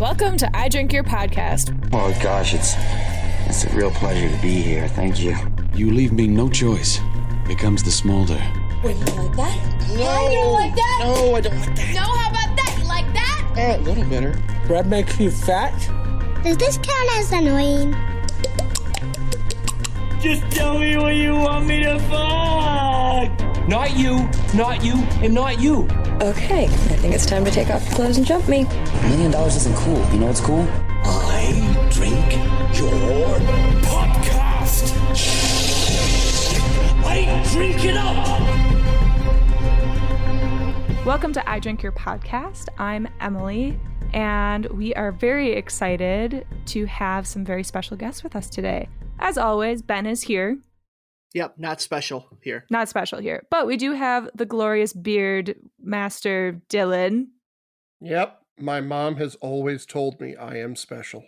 Welcome to I Drink Your podcast. Oh gosh, it's a real pleasure to be here. Thank you. You leave me no choice. Here comes the smolder. Wait, you like that? No, you don't like that? No, I don't like that. No, how about that? You like that? A little better. Bread makes you fat? Does this count as annoying? Just tell me what you want me to fuck! Not you, and not you. Okay, I think it's time to take off your clothes and jump me. $1 million isn't cool. You know what's cool? I drink your podcast! I drink it up! Welcome to I Drink Your podcast. I'm Emily, and we are very excited to have some very special guests with us today. As always, Ben is here. Yep, not special here. Not special here, but we do have the glorious beard master, Dylan. Yep, my mom has always told me I am special.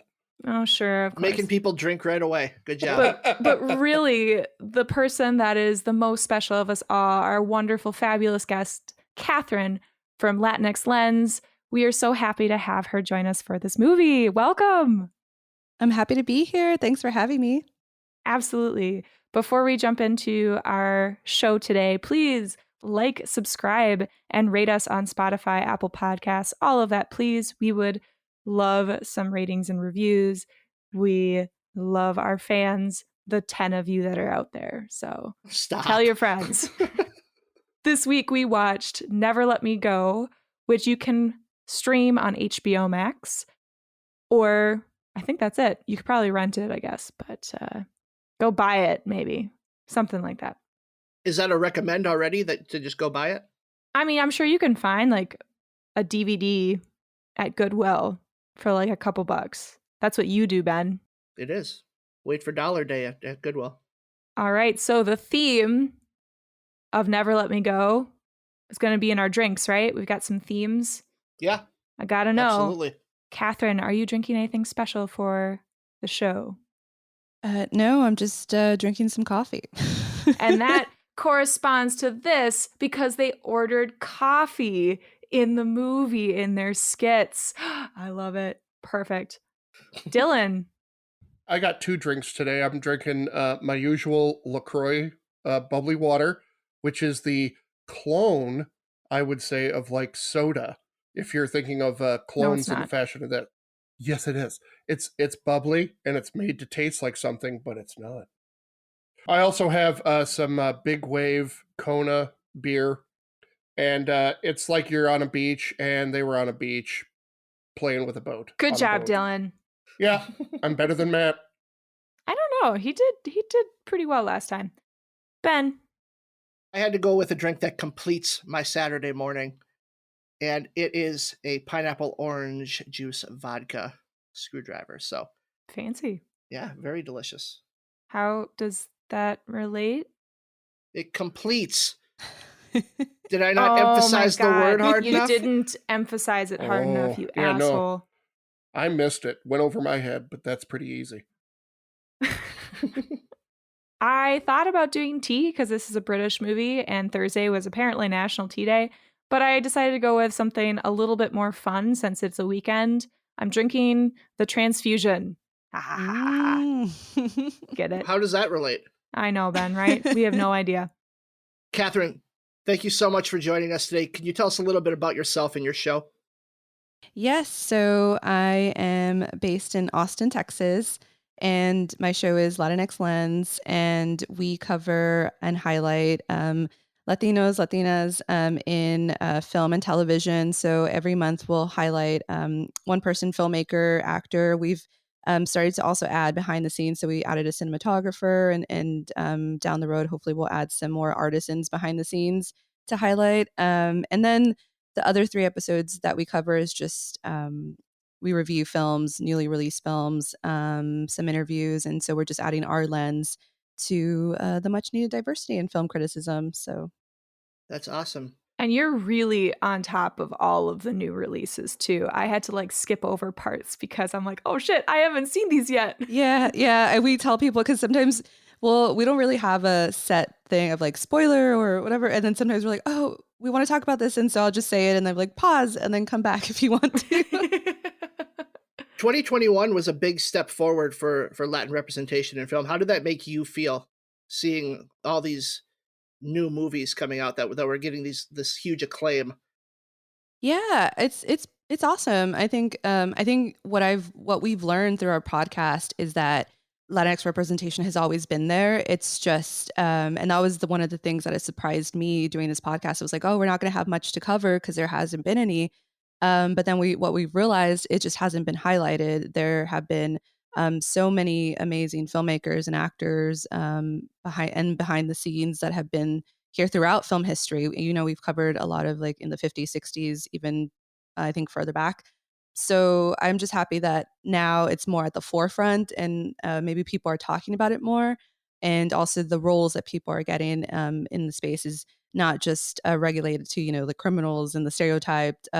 Oh, sure, of course. Making people drink right away. Good job. But really, the person that is the most special of us all, our wonderful, fabulous guest, Catherine from Latinx Lens. We are so happy to have her join us for this movie. Welcome. I'm happy to be here. Thanks for having me. Absolutely. Before we jump into our show today, please like, subscribe, and rate us on Spotify, Apple Podcasts, all of that, please. We would love some ratings and reviews. We love our fans, the 10 of you that are out there. So tell your friends. This week we watched Never Let Me Go, which you can stream on HBO Max, or I think that's it. You could probably rent it, I guess, but go buy it, maybe. Something like that. Is that a recommend already to just go buy it? I mean, I'm sure you can find like a DVD at Goodwill for like a couple bucks. That's what you do, Ben. It is. Wait for Dollar Day at Goodwill. All right. So the theme of Never Let Me Go is going to be in our drinks, right? We've got some themes. Yeah. I got to know. Absolutely. Catherine, are you drinking anything special for the show? No, I'm just drinking some coffee. And that corresponds to this because they ordered coffee in the movie in their skits. I love it. Perfect. Dylan. I got 2 drinks today. I'm drinking my usual LaCroix bubbly water, which is the clone, I would say, of like soda. If you're thinking of clones in the fashion of that. Yes, it is. It's bubbly and it's made to taste like something, but it's not. I also have some Big Wave Kona beer, and it's like you're on a beach and they were on a beach playing with a boat. Good job, Dylan. Yeah, I'm better than Matt. I don't know. He did pretty well last time. Ben. I had to go with a drink that completes my Saturday morning. And it is a pineapple orange juice vodka screwdriver. So fancy. Yeah, very delicious. How does that relate? It completes. Did I not emphasize the word hard enough? You didn't emphasize it hard enough, you asshole. No. I missed it. Went over my head, but that's pretty easy. I thought about doing tea because this is a British movie and Thursday was apparently National Tea Day. But I decided to go with something a little bit more fun since it's a weekend. I'm drinking the Transfusion. Get it? How does that relate? I know, Ben, right? We have no idea. Catherine, thank you so much for joining us today. Can you tell us a little bit about yourself and your show? Yes, so I am based in Austin, Texas, and my show is Latinx Lens, and we cover and highlight Latinos, Latinas in film and television. So every month we'll highlight one person, filmmaker, actor. We've started to also add behind the scenes. So we added a cinematographer and down the road, hopefully we'll add some more artisans behind the scenes to highlight. And then the other 3 episodes that we cover is just we review films, newly released films, some interviews. And so we're just adding our lens to the much needed diversity in film criticism. So that's awesome. And you're really on top of all of the new releases too. I had to like skip over parts because I'm like, oh shit, I haven't seen these yet. Yeah. And we tell people because sometimes, we don't really have a set thing of like spoiler or whatever. And then sometimes we're like, oh, we want to talk about this. And so I'll just say it and then like pause and then come back if you want to. 2021 was a big step forward for Latin representation in film. How did that make you feel seeing all these new movies coming out that were getting this huge acclaim? Yeah, it's awesome. I think what we've learned through our podcast is that Latinx representation has always been there. It's just and that was one of the things that has surprised me doing this podcast. It was like, oh, we're not going to have much to cover because there hasn't been any. But then what we've realized, it just hasn't been highlighted. There have been so many amazing filmmakers and actors behind the scenes that have been here throughout film history. You know, we've covered a lot of like in the 50s, 60s, even I think further back. So I'm just happy that now it's more at the forefront and maybe people are talking about it more. And also the roles that people are getting in the space is not just regulated to, you know, the criminals and the stereotyped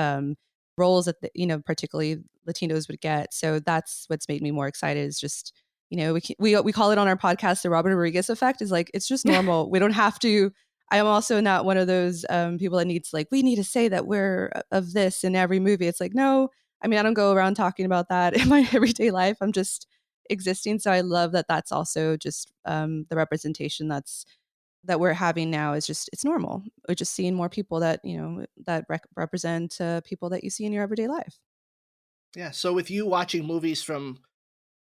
roles that, particularly Latinos would get. So that's what's made me more excited is just, you know, we call it on our podcast, the Robert Rodriguez effect is like, it's just normal. We don't have to. I am also not one of those people that needs like, we need to say that we're of this in every movie. It's like, no, I mean, I don't go around talking about that in my everyday life. I'm just existing. So I love that that's also just the representation that we're having now is just, it's normal. We're just seeing more people that, you know, that represent people that you see in your everyday life. Yeah. So with you watching movies from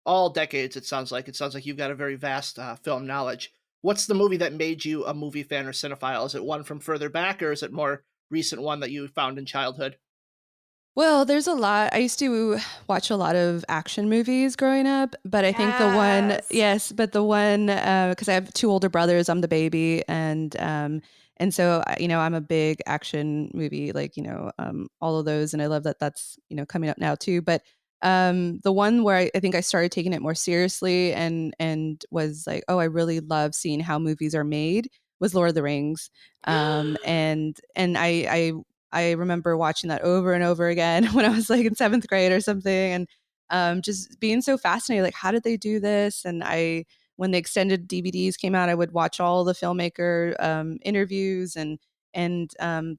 all decades, it sounds like you've got a very vast film knowledge. What's the movie that made you a movie fan or cinephile? Is it one from further back, or is it more recent one that you found in childhood? Well, there's a lot. I used to watch a lot of action movies growing up, but I think the one, because I have two older brothers, I'm the baby, and so you know, I'm a big action movie, like, you know, all of those, and I love that that's, you know, coming up now too. But the one where I think I started taking it more seriously and was like, oh, I really love seeing how movies are made was Lord of the Rings, and I remember watching that over and over again when I was like in 7th grade or something, and just being so fascinated, like, how did they do this? And when the extended DVDs came out, I would watch all the filmmaker interviews, and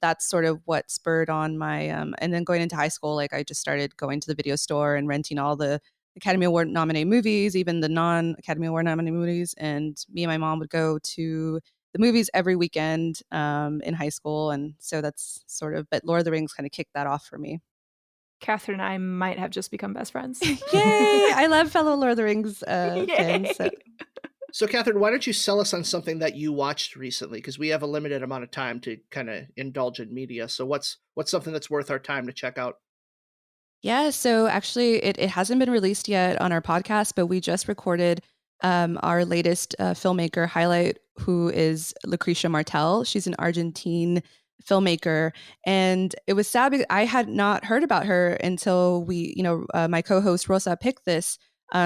that's sort of what spurred on my. And then going into high school, like I just started going to the video store and renting all the Academy Award nominated movies, even the non-Academy Award nominated movies, and me and my mom would go to the movies every weekend in high school. And so that's sort of, but Lord of the Rings kind of kicked that off for me. Catherine and I might have just become best friends. Yay! I love fellow Lord of the Rings fans. So Catherine, why don't you sell us on something that you watched recently? Because we have a limited amount of time to kind of indulge in media. So what's something that's worth our time to check out? Yeah, so actually it hasn't been released yet on our podcast, but we just recorded our latest filmmaker highlight, who is Lucretia Martell. She's an Argentine filmmaker, and it was sad because I had not heard about her until my co-host Rosa picked this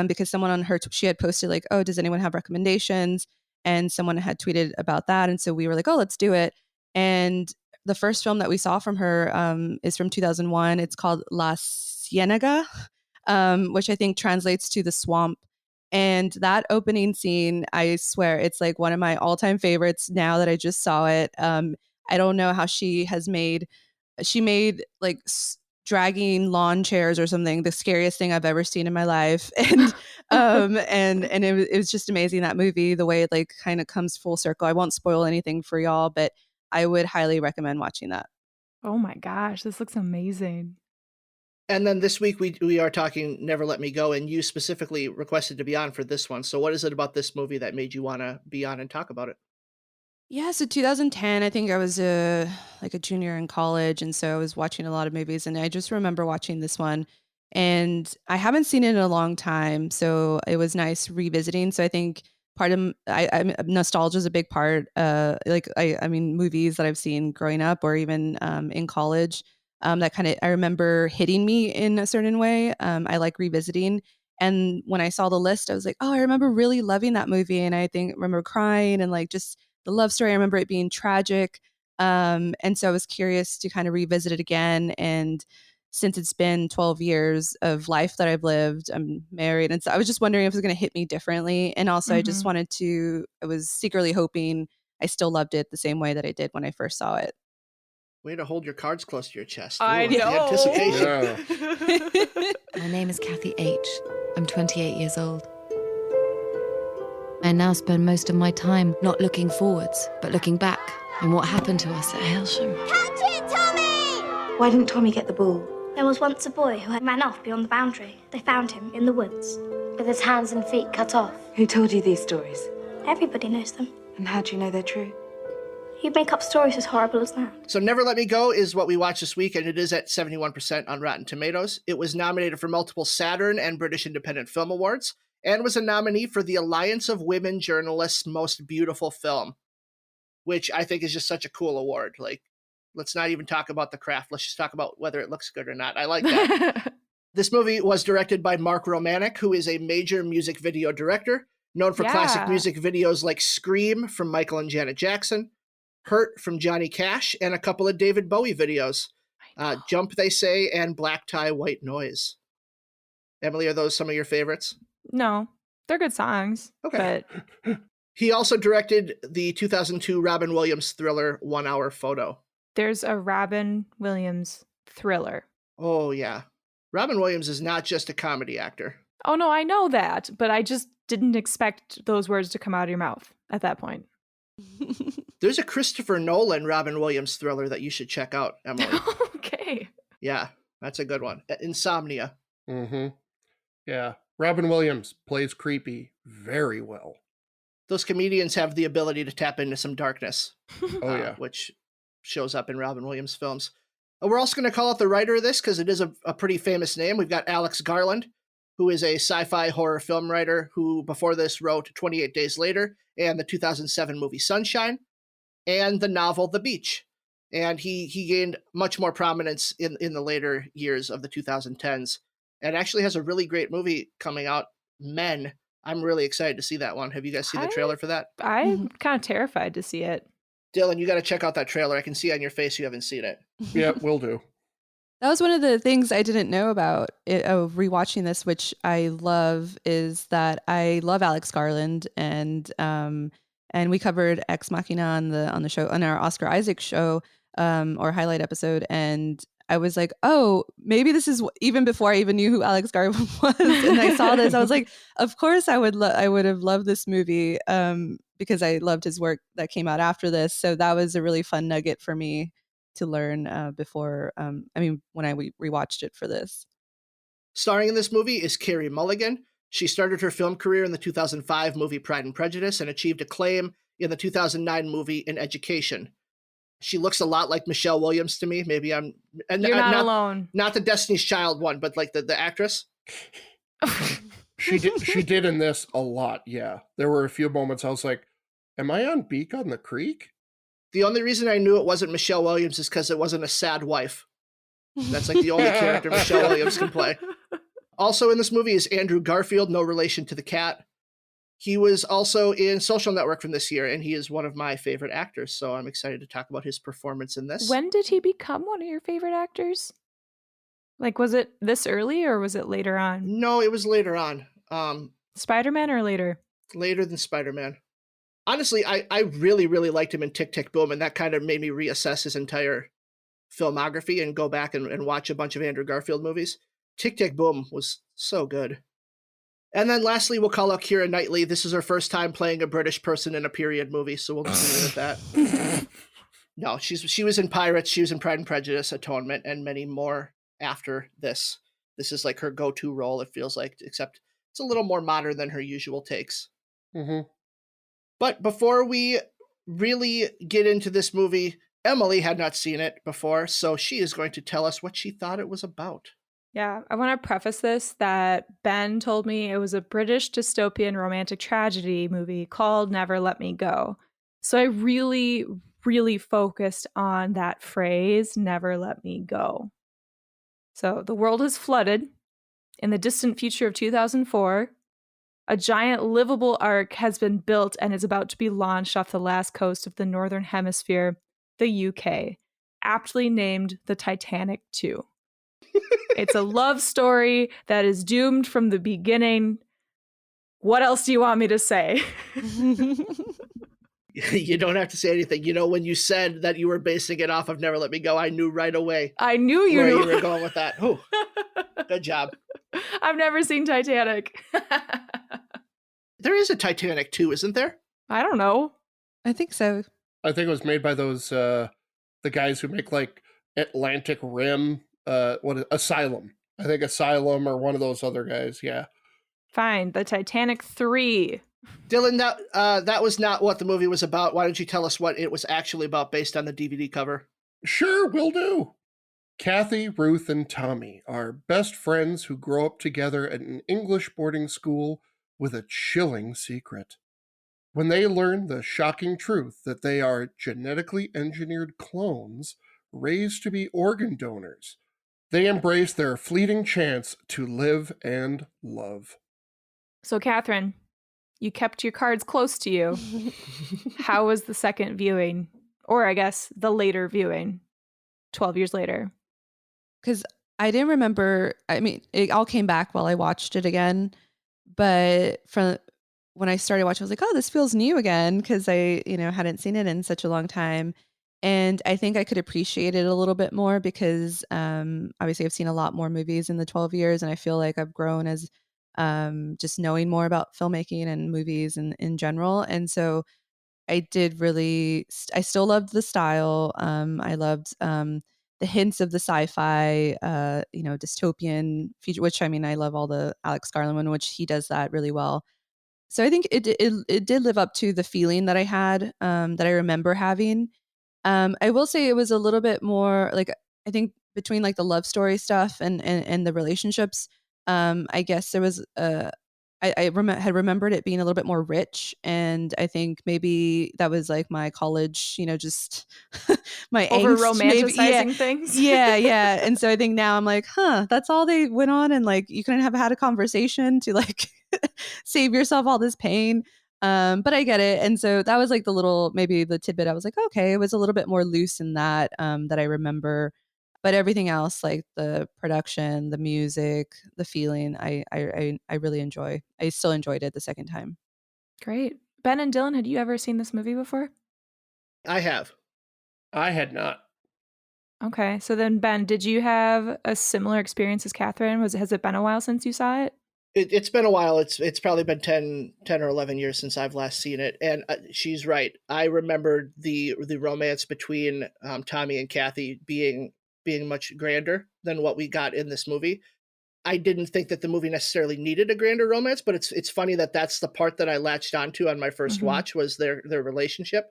because someone on she had posted like, oh, does anyone have recommendations? And someone had tweeted about that, and so we were like, oh, let's do it. And the first film that we saw from her is from 2001. It's called La Ciénaga, which I think translates to the swamp. And that opening scene, I swear, it's like one of my all-time favorites now that I just saw it. I don't know how she made like dragging lawn chairs or something the scariest thing I've ever seen in my life. And and it was just amazing, that movie, the way it like kind of comes full circle. I won't spoil anything for y'all, but I would highly recommend watching that. Oh my gosh, this looks amazing. And then this week we are talking Never Let Me Go, and you specifically requested to be on for this one. So what is it about this movie that made you want to be on and talk about it? Yeah, so 2010, I think I was like a junior in college, and so I was watching a lot of movies, and I just remember watching this one, and I haven't seen it in a long time, so it was nice revisiting. So I think part of nostalgia is a big part. I mean, movies that I've seen growing up or even in college. That kind of, I remember hitting me in a certain way. I like revisiting. And when I saw the list, I was like, oh, I remember really loving that movie. And I remember crying and like just the love story. I remember it being tragic. And so I was curious to kind of revisit it again. And since it's been 12 years of life that I've lived, I'm married. And so I was just wondering if it was going to hit me differently. And also I just I was secretly hoping I still loved it the same way that I did when I first saw it. Way to hold your cards close to your chest. I know. The anticipation. My name is Kathy H. I'm 28 years old. I now spend most of my time not looking forwards, but looking back and what happened to us at Hailsham. Catch it, Tommy! Why didn't Tommy get the ball? There was once a boy who ran off beyond the boundary. They found him in the woods, with his hands and feet cut off. Who told you these stories? Everybody knows them. And how do you know they're true? You'd make up stories as horrible as that. So Never Let Me Go is what we watched this week, and it is at 71% on Rotten Tomatoes. It was nominated for multiple Saturn and British Independent Film Awards, and was a nominee for the Alliance of Women Journalists' Most Beautiful Film, which I think is just such a cool award. Like, let's not even talk about the craft. Let's just talk about whether it looks good or not. I like that. This movie was directed by Mark Romanek, who is a major music video director, known for classic music videos like Scream from Michael and Janet Jackson, Hurt from Johnny Cash, and a couple of David Bowie videos, Jump They Say and Black Tie White Noise. Emily, are those some of your favorites? No, they're good songs. Okay. But he also directed the 2002 Robin Williams thriller 1 Hour Photo. there's a Robin Williams thriller. Oh, yeah. Robin Williams is not just a comedy actor. Oh, no, I know that, but I just didn't expect those words to come out of your mouth at that point. There's a Christopher Nolan Robin Williams thriller that you should check out, Emily. Okay. Yeah, that's a good one. Insomnia. Mm-hmm. Yeah. Robin Williams plays creepy very well. Those comedians have the ability to tap into some darkness. Oh, yeah. Which shows up in Robin Williams films. We're also going to call out the writer of this because it is a pretty famous name. We've got Alex Garland, who is a sci-fi horror film writer who before this wrote 28 Days Later and the 2007 movie Sunshine and the novel The Beach. And he gained much more prominence in the later years of the 2010s and actually has a really great movie coming out, Men. I'm really excited to see that one. Have you guys seen the trailer for that? I'm kind of terrified to see it. Dylan, you got to check out that trailer. I can see on your face you haven't seen it. Yeah, will do. That was one of the things I didn't know about rewatching this, which I love, is that I love Alex Garland, and we covered Ex Machina on the show, on our Oscar Isaac show, or highlight episode, and I was like, oh, maybe this is even before I even knew who Alex Garland was, and I saw this, I was like, of course I would have loved this movie, because I loved his work that came out after this. So that was a really fun nugget for me to learn before, when I rewatched it for this. Starring in this movie is Carrie Mulligan. She started her film career in the 2005 movie Pride and Prejudice and achieved acclaim in the 2009 movie In Education. She looks a lot like Michelle Williams to me. Maybe I'm... You're not alone. Not the Destiny's Child one, but like the actress. She did in this a lot, yeah. There were a few moments I was like, am I on Beak on the Creek? The only reason I knew it wasn't Michelle Williams is because it wasn't a sad wife. That's like the only character Michelle Williams can play. Also in this movie is Andrew Garfield, no relation to the cat. He was also in Social Network from this year, and he is one of my favorite actors, so I'm excited to talk about his performance in this. When did he become one of your favorite actors? Like, was it this early or was it later on? No, it was later on. Spider-Man or later? Later than Spider-Man. Honestly, I really, really liked him in Tick, Tick, Boom, and that kind of made me reassess his entire filmography and go back and watch a bunch of Andrew Garfield movies. Tick, Tick, Boom was so good. And then lastly, we'll call out Keira Knightley. This is her first time playing a British person in a period movie, so we'll just leave it at that. No, she was in Pirates, she was in Pride and Prejudice, Atonement, and many more after this. This is like her go-to role, it feels like, except it's a little more modern than her usual takes. Mm-hmm. But before we really get into this movie, Emily had not seen it before, so she is going to tell us what she thought it was about. Yeah, I want to preface this that Ben told me it was a British dystopian romantic tragedy movie called Never Let Me Go. So I really, really focused on that phrase, never let me go. So the world is flooded. In the distant future of 2004, a giant livable ark has been built and is about to be launched off the last coast of the Northern Hemisphere, the UK, aptly named the Titanic 2. It's a love story that is doomed from the beginning. What else do you want me to say? You don't have to say anything. You know, when you said that you were basing it off of Never Let Me Go, I knew right away. I knew you where knew. You were going with that. Oh, good job. I've never seen Titanic. There is a Titanic 2, isn't there? I don't know. I think so. I think it was made by those the guys who make like Atlantic Rim, Asylum. I think Asylum or one of those other guys. Yeah. Fine. The Titanic 3. Dylan, that was not what the movie was about. Why don't you tell us what it was actually about based on the DVD cover? Sure, will do. Kathy, Ruth, and Tommy are best friends who grow up together at an English boarding school with a chilling secret. When they learn the shocking truth that they are genetically engineered clones raised to be organ donors, they embrace their fleeting chance to live and love. So, Catherine, you kept your cards close to you. How was the second viewing? Or I guess the later viewing, 12 years later? Because I didn't remember. I mean, it all came back while I watched it again. But from when I started watching, I was like, oh, this feels new again, because I, hadn't seen it in such a long time. And I think I could appreciate it a little bit more because obviously I've seen a lot more movies in the 12 years, and I feel like I've grown as just knowing more about filmmaking and movies in general. And so I did really, I still loved the style. I loved the hints of the sci-fi, dystopian future, which, I mean, I love all the Alex Garland one, which he does that really well. So I think it did live up to the feeling that I had, that I remember having. I will say it was a little bit more like, I think between like the love story stuff and the relationships, I guess there was had remembered it being a little bit more rich, and I think maybe that was like my college, just my over angst, romanticizing things. Yeah. And so I think now I'm like, that's all they went on, and like you couldn't have had a conversation to like save yourself all this pain. But I get it. And so that was like the little, maybe the tidbit. I was like, okay, it was a little bit more loose in that, that I remember. But everything else, like the production, the music, the feeling, I really enjoy. I still enjoyed it the second time. Great. Ben and Dylan, had you ever seen this movie before? I have. I had not. Okay. So then, Ben, did you have a similar experience as Catherine? Has it been a while since you saw it? It's been a while. It's probably been 10 or 11 years since I've last seen it. And she's right. I remembered the romance between Tommy and Kathy being much grander than what we got in this movie. I didn't think that the movie necessarily needed a grander romance, but it's funny that that's the part that I latched onto on my first watch was their relationship,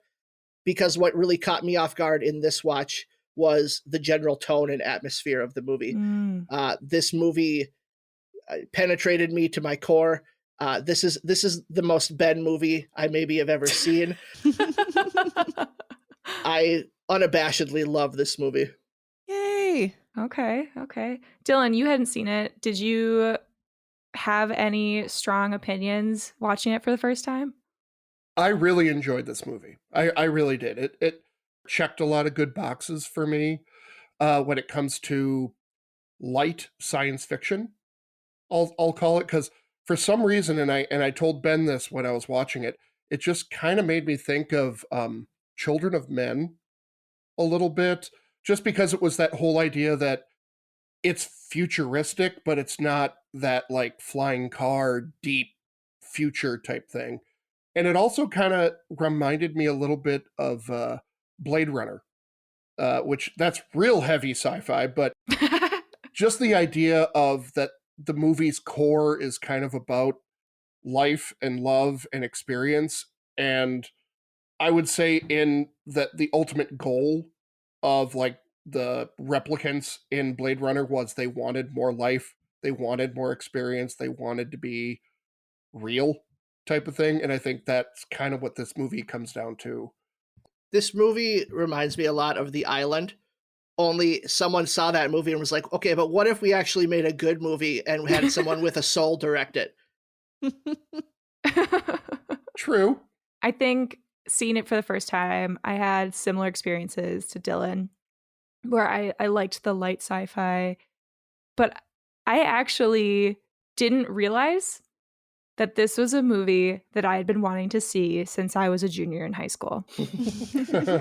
because what really caught me off guard in this watch was the general tone and atmosphere of the movie. This movie penetrated me to my core. This is the most Ben movie I maybe have ever seen. I unabashedly love this movie. Yay. Okay. Dylan, you hadn't seen it. Did you have any strong opinions watching it for the first time? I really enjoyed this movie. I really did. It checked a lot of good boxes for me when it comes to light science fiction. I'll call it, because for some reason, and I told Ben this when I was watching it, it just kind of made me think of Children of Men a little bit, just because it was that whole idea that it's futuristic, but it's not that like flying car, deep future type thing. And it also kind of reminded me a little bit of Blade Runner, which that's real heavy sci-fi, but just the idea of that the movie's core is kind of about life and love and experience. And I would say in that the ultimate goal of like the replicants in Blade Runner was they wanted more life, they wanted more experience, they wanted to be real type of thing. And I think that's kind of what this movie comes down to. This movie reminds me a lot of The Island. Only someone saw that movie and was like, okay, but what if we actually made a good movie and had someone with a soul direct it? True. I think seeing it for the first time, I had similar experiences to Dylan, where I liked the light sci-fi, but I actually didn't realize that this was a movie that I had been wanting to see since I was a junior in high school.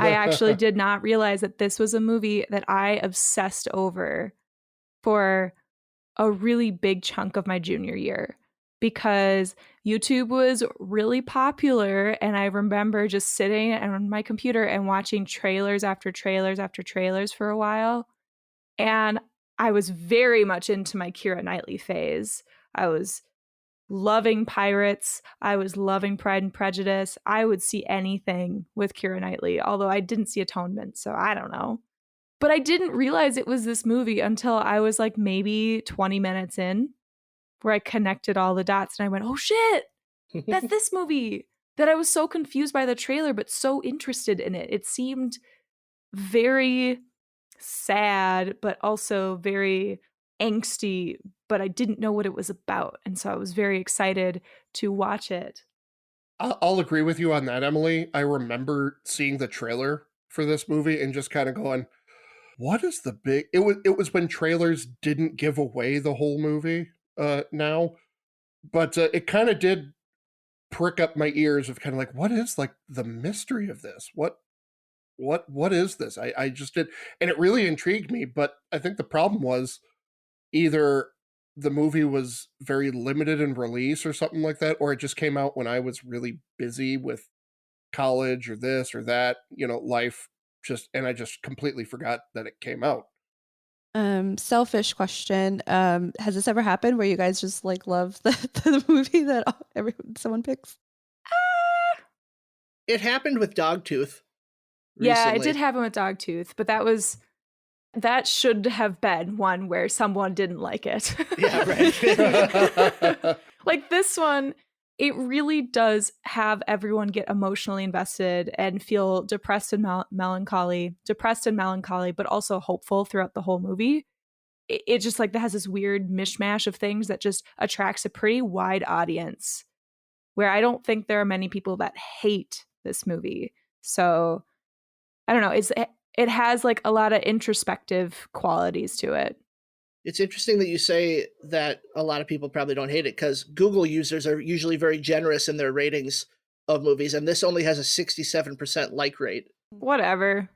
I actually did not realize that this was a movie that I obsessed over for a really big chunk of my junior year because YouTube was really popular. And I remember just sitting on my computer and watching trailers after trailers after trailers for a while. And I was very much into my Keira Knightley phase. I was loving Pirates. I was loving Pride and Prejudice. I would see anything with Keira Knightley, although I didn't see Atonement, so I don't know. But I didn't realize it was this movie until I was like maybe 20 minutes in, where I connected all the dots and I went, oh shit, that's this movie. That I was so confused by the trailer, but so interested in it. It seemed very sad, but also very angsty, but I didn't know what it was about. And so I was very excited to watch it. I'll agree with you on that, Emily. I remember seeing the trailer for this movie and just kind of going, what is the big... It was when trailers didn't give away the whole movie now, but it kind of did prick up my ears of kind of like, what is like the mystery of this? What is this? I just did, and it really intrigued me, but I think the problem was either the movie was very limited in release or something like that, or it just came out when I was really busy with college or this or that, life and I just completely forgot that it came out. Selfish question. Has this ever happened where you guys just like love the movie that someone picks? It happened with Dogtooth. Yeah, it did happen with Dogtooth, but that should have been one where someone didn't like it. Yeah, right. Like this one, it really does have everyone get emotionally invested and feel depressed and melancholy, but also hopeful throughout the whole movie. It just like that has this weird mishmash of things that just attracts a pretty wide audience, where I don't think there are many people that hate this movie. So I don't know. It has like a lot of introspective qualities to it. It's interesting that you say that a lot of people probably don't hate it, because Google users are usually very generous in their ratings of movies, and this only has a 67% like rate. Whatever.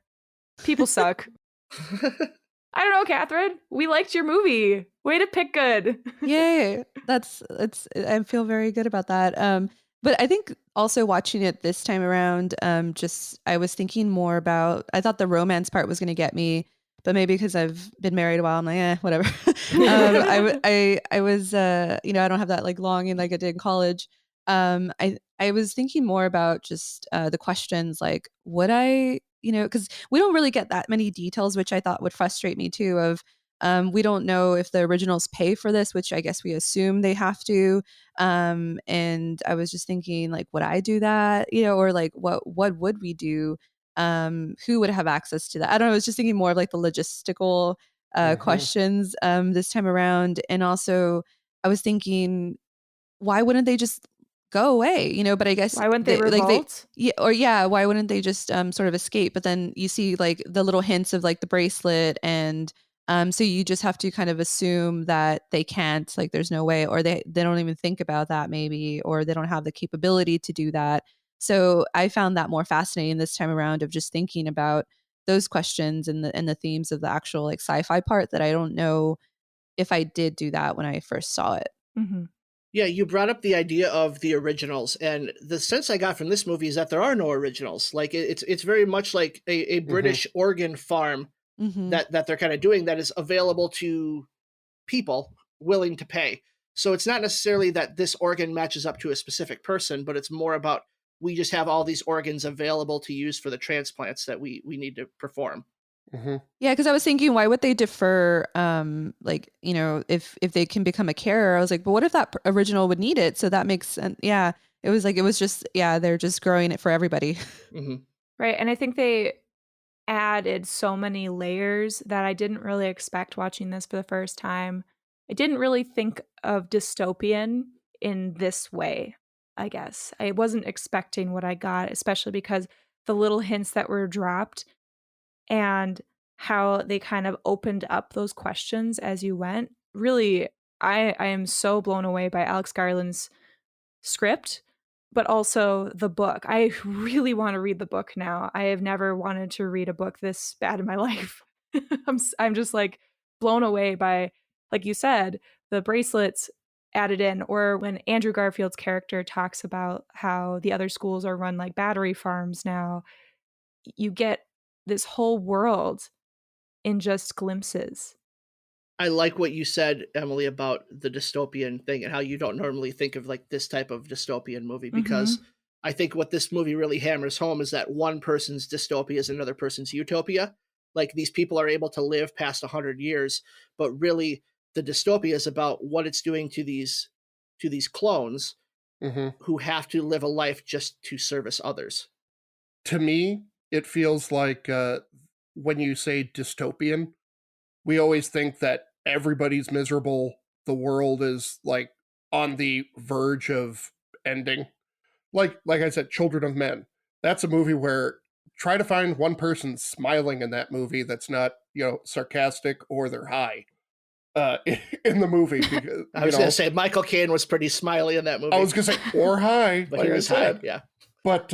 People suck. I don't know, Catherine. We liked your movie. Way to pick good. Yay. I feel very good about that. But I think also watching it this time around, I was thinking more about, I thought the romance part was going to get me, but maybe because I've been married a while, I'm like, whatever. I was, I don't have that like longing like I did in college. I was thinking more about just the questions like, would I, because we don't really get that many details, which I thought would frustrate me too, of we don't know if the originals pay for this, which I guess we assume they have to. And I was just thinking like, would I do that? Or like, what would we do? Who would have access to that? I don't know. I was just thinking more of like the logistical questions this time around. And also I was thinking, why wouldn't they just go away? But I guess why wouldn't they revolt? Why wouldn't they just sort of escape? But then you see like the little hints of like the bracelet, and so you just have to kind of assume that they can't, like there's no way, or they don't even think about that maybe, or they don't have the capability to do that. So I found that more fascinating this time around, of just thinking about those questions and the themes of the actual like sci-fi part that I don't know if I did do that when I first saw it. Mm-hmm. Yeah, you brought up the idea of the originals, and the sense I got from this movie is that there are no originals. Like it's very much like a British organ farm that they're kind of doing, that is available to people willing to pay. So it's not necessarily that this organ matches up to a specific person, but it's more about, we just have all these organs available to use for the transplants that we need to perform. Yeah, because I was thinking, why would they defer? If they can become a carer, I was like, but what if that original would need it? So that makes sense. Yeah, it was just they're just growing it for everybody. Right, and I think they added so many layers that I didn't really expect watching this for the first time. I didn't really think of dystopian in this way, I guess. I wasn't expecting what I got, especially because the little hints that were dropped and how they kind of opened up those questions as you went. Really, I am so blown away by Alex Garland's script, but also the book. I really want to read the book now. I have never wanted to read a book this bad in my life. I'm just like blown away by like you said, the bracelets added in, or when Andrew Garfield's character talks about how the other schools are run like battery farms now, you get this whole world in just glimpses. I like what you said, Emily, about the dystopian thing and how you don't normally think of like this type of dystopian movie, because I think what this movie really hammers home is that one person's dystopia is another person's utopia. Like, these people are able to live past 100 years, but really the dystopia is about what it's doing to these clones who have to live a life just to service others. To me, it feels like when you say dystopian, we always think that everybody's miserable. The world is like on the verge of ending. Like I said, Children of Men. That's a movie where try to find one person smiling in that movie that's not, sarcastic or they're high in the movie. Because, I was going to say Michael Caine was pretty smiley in that movie. I was going to say, or high. But like he was high, yeah. But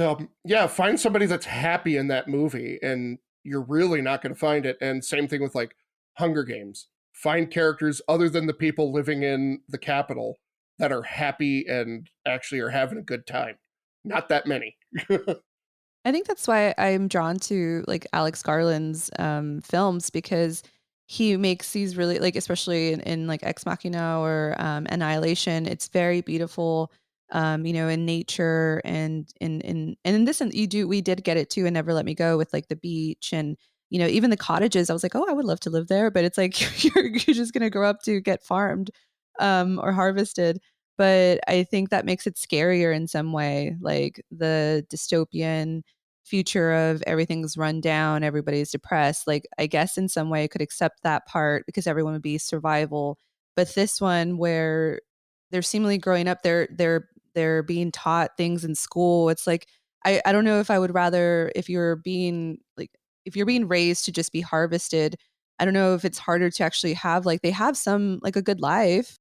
find somebody that's happy in that movie, and you're really not going to find it. And same thing with like Hunger Games. Find characters other than the people living in the capital that are happy and actually are having a good time. Not that many. I think that's why I'm drawn to like Alex Garland's films, because he makes these really, like, especially in like Ex Machina or Annihilation, it's very beautiful, in nature, and in this, and we did get it too, and Never Let Me Go, with like the beach and even the cottages. I was like, oh, I would love to live there, but it's like you're just gonna grow up to get farmed or harvested. But I think that makes it scarier in some way, like the dystopian future of everything's run down, everybody's depressed. Like, I guess in some way I could accept that part because everyone would be survival. But this one, where they're seemingly growing up, they're being taught things in school. It's like, I don't know if I would rather, if you're being raised to just be harvested, I don't know if it's harder to actually have, like, they have some, like, a good life.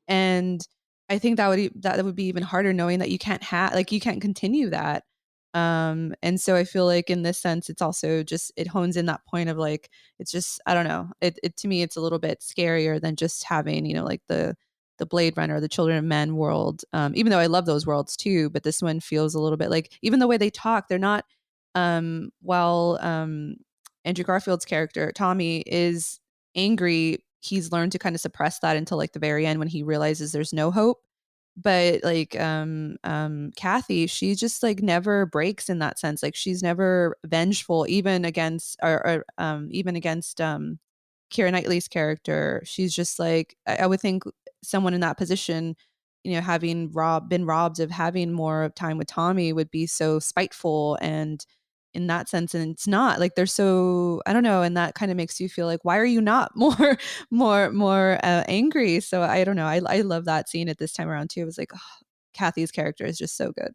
And I think that would be even harder, knowing that you can't continue that. And so I feel like in this sense, it's also just, it hones in that point of like, it's just, I don't know, it to me, it's a little bit scarier than just having, like the Blade Runner, the Children of Men world. Even though I love those worlds too, but this one feels a little bit like, even the way they talk, they're not, while Andrew Garfield's character, Tommy, is angry, he's learned to kind of suppress that until like the very end when he realizes there's no hope. But like Kathy, she just like never breaks in that sense. Like, she's never vengeful, even against even against Keira Knightley's character. She's just like, I would think someone in that position, having been robbed of having more time with Tommy, would be so spiteful and in that sense. And it's not like, they're so, I don't know, and that kind of makes you feel like, why are you not more angry? So I don't know, I love that scene at this time around too. It was like, oh, Kathy's character is just so good.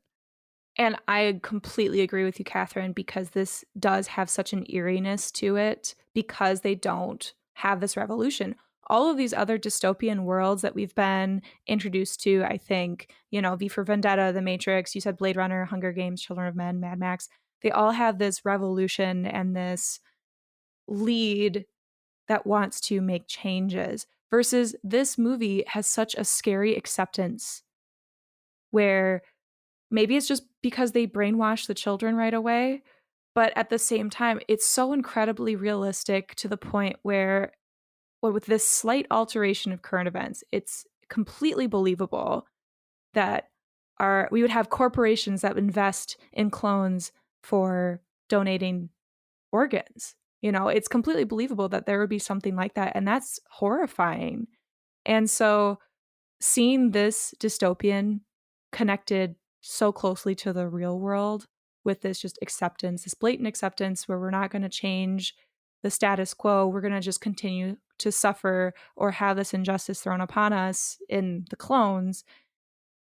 And I completely agree with you, Catherine, because this does have such an eeriness to it, because they don't have this revolution. All of these other dystopian worlds that we've been introduced to, I think, V for Vendetta, The Matrix, you said Blade Runner, Hunger Games, Children of Men, Mad Max, they all have this revolution and this lead that wants to make changes, versus this movie has such a scary acceptance, where maybe it's just because they brainwash the children right away, but at the same time, it's so incredibly realistic to the point where, well, with this slight alteration of current events, it's completely believable that we would have corporations that invest in clones for donating organs. It's completely believable that there would be something like that, and that's horrifying. And so seeing this dystopian connected so closely to the real world with this just acceptance, this blatant acceptance, where we're not going to change the status quo, we're going to just continue to suffer or have this injustice thrown upon us in the clones.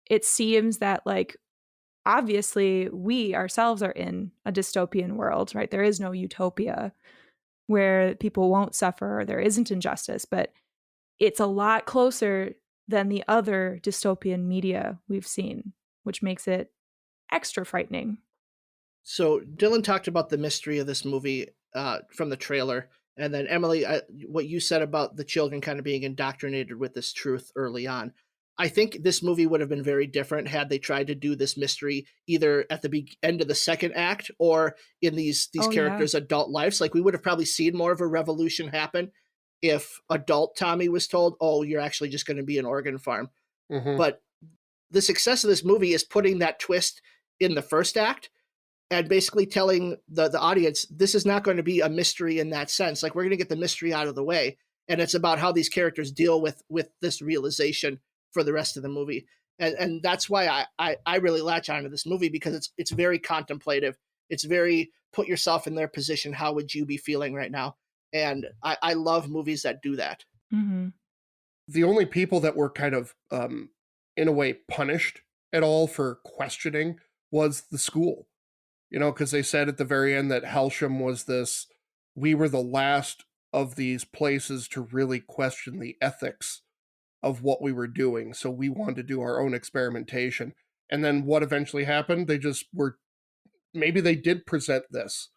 It seems that, like, obviously we ourselves are in a dystopian world, right? There is no utopia where people won't suffer, there isn't injustice, but it's a lot closer than the other dystopian media we've seen, which makes it extra frightening. So Dylan talked about the mystery of this movie from the trailer, And then Emily, what you said about the children kind of being indoctrinated with this truth early on. I think this movie would have been very different had they tried to do this mystery either at the end of the second act or in these characters' adult lives. Like, we would have probably seen more of a revolution happen if adult Tommy was told, oh, you're actually just going to be an organ farm. Mm-hmm. But the success of this movie is putting that twist in the first act and basically telling the audience, this is not going to be a mystery in that sense. Like, we're going to get the mystery out of the way. And it's about how these characters deal with this realization for the rest of the movie. And that's why I really latch onto this movie, because it's very contemplative. It's very put yourself in their position. How would you be feeling right now? And I love movies that do that. Mm-hmm. The only people that were kind of, in a way, punished at all for questioning was the school. You know, because they said at the very end that Helsham was we were the last of these places to really question the ethics of what we were doing. So we wanted to do our own experimentation. And then what eventually happened? They just maybe they did present this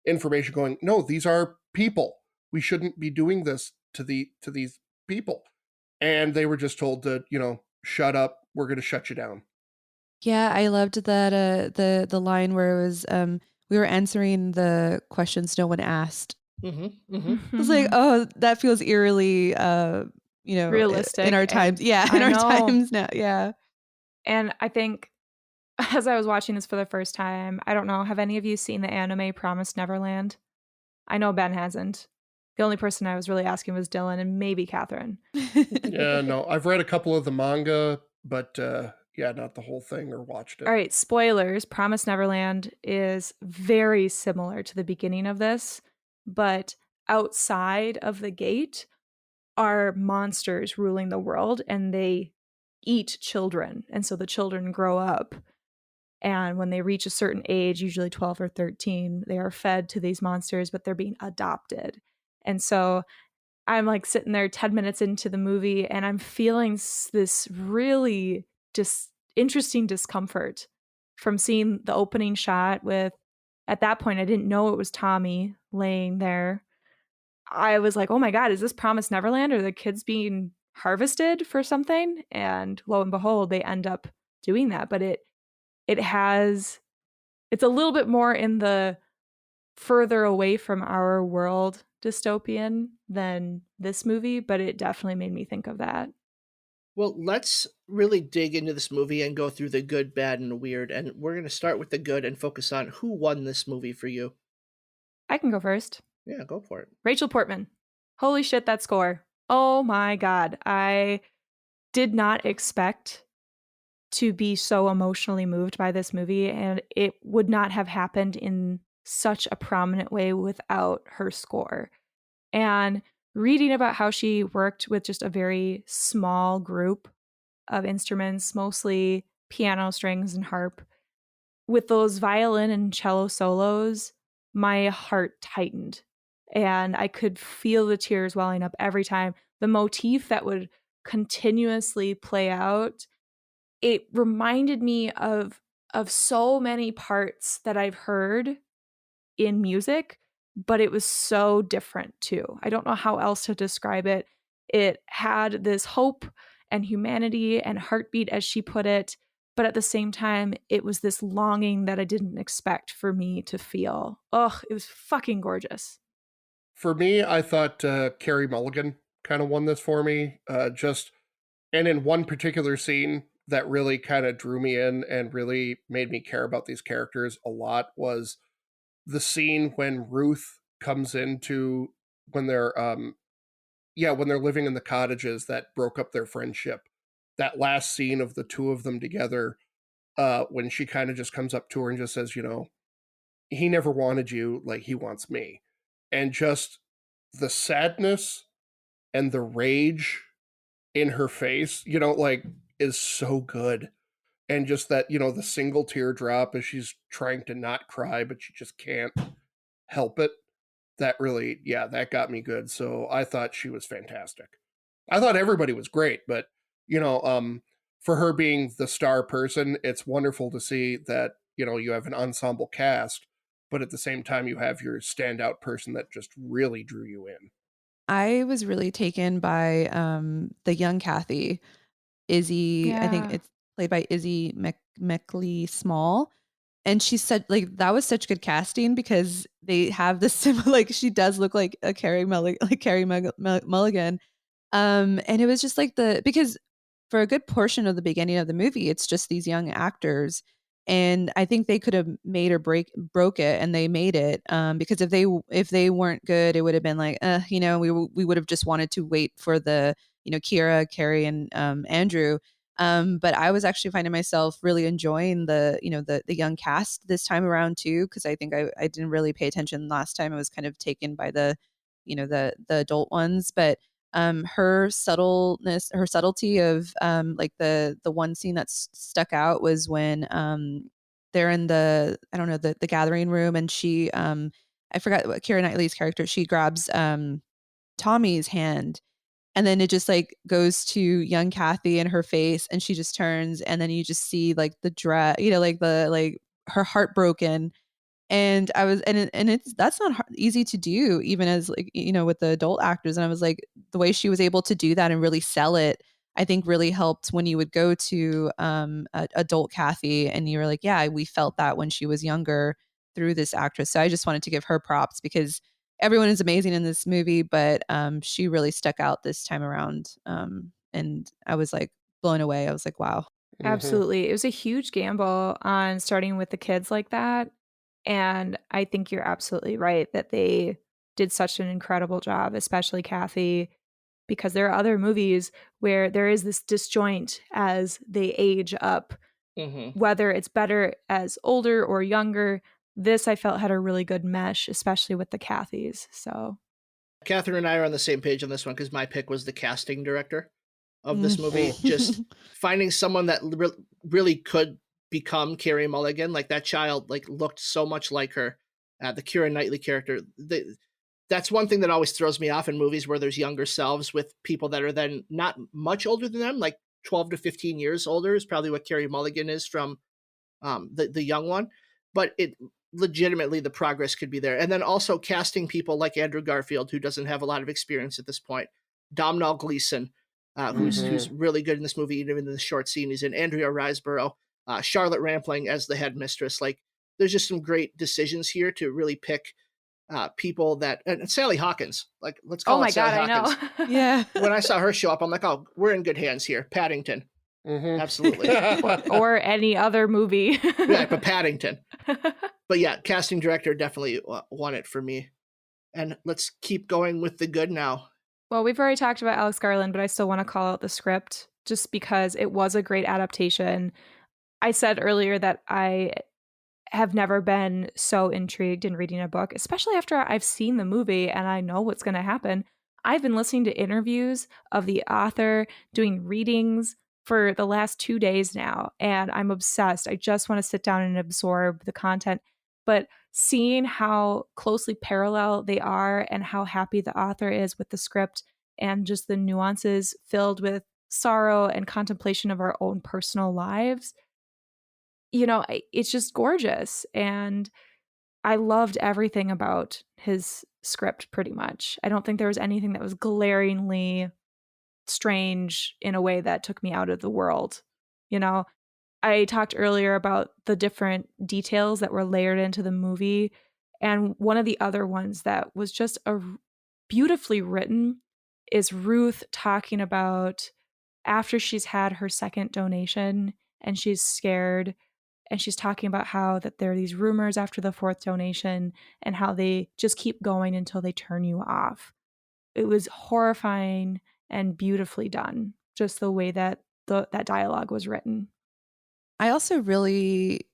information going, no, these are people. We shouldn't be doing this to these people. And they were just told to, shut up. We're going to shut you down. Yeah, I loved that the line where it was we were answering the questions no one asked. Mm-hmm, mm-hmm. I was like, oh, that feels eerily realistic in our times. Yeah, in our times now. Yeah. And I think as I was watching this for the first time, I don't know, have any of you seen the anime Promised Neverland? I know Ben hasn't. The only person I was really asking was Dylan and maybe Catherine. Yeah, no, I've read a couple of the manga, but not the whole thing or watched it. All right, spoilers. Promised Neverland is very similar to the beginning of this, but outside of the gate are monsters ruling the world, and they eat children. And so the children grow up, and when they reach a certain age, usually 12 or 13, they are fed to these monsters, but they're being adopted. And so I'm like sitting there 10 minutes into the movie, and I'm feeling this really interesting discomfort from seeing the opening shot with, at that point, I didn't know it was Tommy laying there. I was like, oh my God, is this Promised Neverland? Are the kids being harvested for something? And lo and behold, they end up doing that. But it's a little bit more in the further away from our world dystopian than this movie, but it definitely made me think of that. Well, let's really dig into this movie and go through the good, bad, and weird. And we're going to start with the good and focus on who won this movie for you. I can go first. Yeah, go for it. Rachel Portman. Holy shit, that score. Oh my God. I did not expect to be so emotionally moved by this movie, and it would not have happened in such a prominent way without her score. And reading about how she worked with just a very small group of instruments, mostly piano, strings, and harp, with those violin and cello solos, my heart tightened. And I could feel the tears welling up every time. The motif that would continuously play out, it reminded me of so many parts that I've heard in music, but it was so different too. I don't know how else to describe it. It had this hope and humanity and heartbeat, as she put it, but at the same time, it was this longing that I didn't expect for me to feel. Ugh, it was fucking gorgeous. For me, I thought Carrie Mulligan kind of won this for me. And in one particular scene that really kind of drew me in and really made me care about these characters a lot was the scene when Ruth comes into when they're living in the cottages that broke up their friendship. That last scene of the two of them together, when she kind of just comes up to her and just says, he never wanted you, like he wants me. And just the sadness and the rage in her face, is so good. And just that, the single teardrop as she's trying to not cry, but she just can't help it. That really, that got me good. So I thought she was fantastic. I thought everybody was great, but, for her being the star person, it's wonderful to see that, you have an ensemble cast but at the same time you have your standout person that just really drew you in. I was really taken by the young Kathy, Izzy. I think Yeah. it's played by Izzy Meckley Small. And she said, like, that was such good casting because they have this similar, like, she does look like a Carrie Mulligan. And it was just like because for a good portion of the beginning of the movie, it's just these young actors. And I think they could have made or broke it, and they made it. Because if they weren't good, it would have been like, we would have just wanted to wait for the, Keira, Carrie, and Andrew. But I was actually finding myself really enjoying the young cast this time around too, because I think I didn't really pay attention last time. I was kind of taken by the adult ones, but her subtlety of like the one scene that stuck out was when they're in the gathering room, and she I forgot what Keira Knightley's character, she grabs Tommy's hand, and then it just like goes to young Kathy and her face, and she just turns, and then you just see like the dread, like her heart broken. And I was, and it's, that's not easy to do, even as like, with the adult actors. And I was like, the way she was able to do that and really sell it, I think really helped when you would go to adult Kathy and you were like, yeah, we felt that when she was younger through this actress. So I just wanted to give her props because everyone is amazing in this movie, but she really stuck out this time around. And I was like blown away. I was like, wow. Absolutely. It was a huge gamble on starting with the kids like that. And I think you're absolutely right that they did such an incredible job, especially Kathy, because there are other movies where there is this disjoint as they age up, whether it's better as older or younger. This I felt had a really good mesh, especially with the Kathys. So Catherine and I are on the same page on this one because my pick was the casting director of this movie. Just finding someone that really could become Carrie Mulligan. Like that child like looked so much like her. The Keira Knightley character. That's one thing that always throws me off in movies where there's younger selves with people that are then not much older than them, like 12 to 15 years older is probably what Carrie Mulligan is from the young one. But it legitimately, the progress could be there. And then also casting people like Andrew Garfield, who doesn't have a lot of experience at this point. Domhnall Gleeson, who's really good in this movie, even in the short scene he's in. Andrea Riseborough, Charlotte Rampling as the headmistress. Like, there's just some great decisions here to really pick people that, and Sally Hawkins, like, let's call it Sally Hawkins. I know. Yeah. When I saw her show up, I'm like, oh, we're in good hands here. Paddington. Absolutely. or any other movie. Yeah, but Paddington. But yeah, casting director definitely won it for me. And let's keep going with the good now. Well, we've already talked about Alex Garland, but I still want to call out the script just because it was a great adaptation. I said earlier that I have never been so intrigued in reading a book, especially after I've seen the movie and I know what's going to happen. I've been listening to interviews of the author, doing readings for the last 2 days now, and I'm obsessed. I just want to sit down and absorb the content. But seeing how closely parallel they are and how happy the author is with the script and just the nuances filled with sorrow and contemplation of our own personal lives, it's just gorgeous. And I loved everything about his script pretty much. I don't think there was anything that was glaringly strange in a way that took me out of the world. I talked earlier about the different details that were layered into the movie. And one of the other ones that was just beautifully written is Ruth talking about after she's had her second donation and she's scared, and she's talking about how that there are these rumors after the fourth donation and how they just keep going until they turn you off. It was horrifying and beautifully done, just the way that that dialogue was written. I also really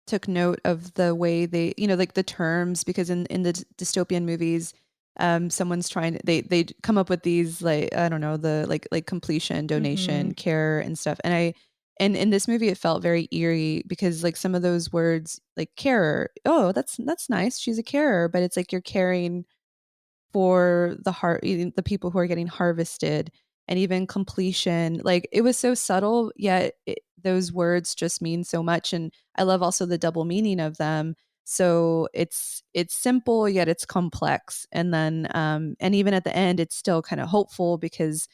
took note of the way they, like the terms, because in the dystopian movies, someone's trying to, they come up with these, like, I don't know, the like completion, donation, care and stuff. And in this movie, it felt very eerie because like some of those words, like carer, oh, that's nice, she's a carer, but it's like you're caring for the people who are getting harvested. And even completion, like it was so subtle, yet those words just mean so much. And I love also the double meaning of them. So it's simple, yet it's complex. And then, and even at the end, it's still kind of hopeful because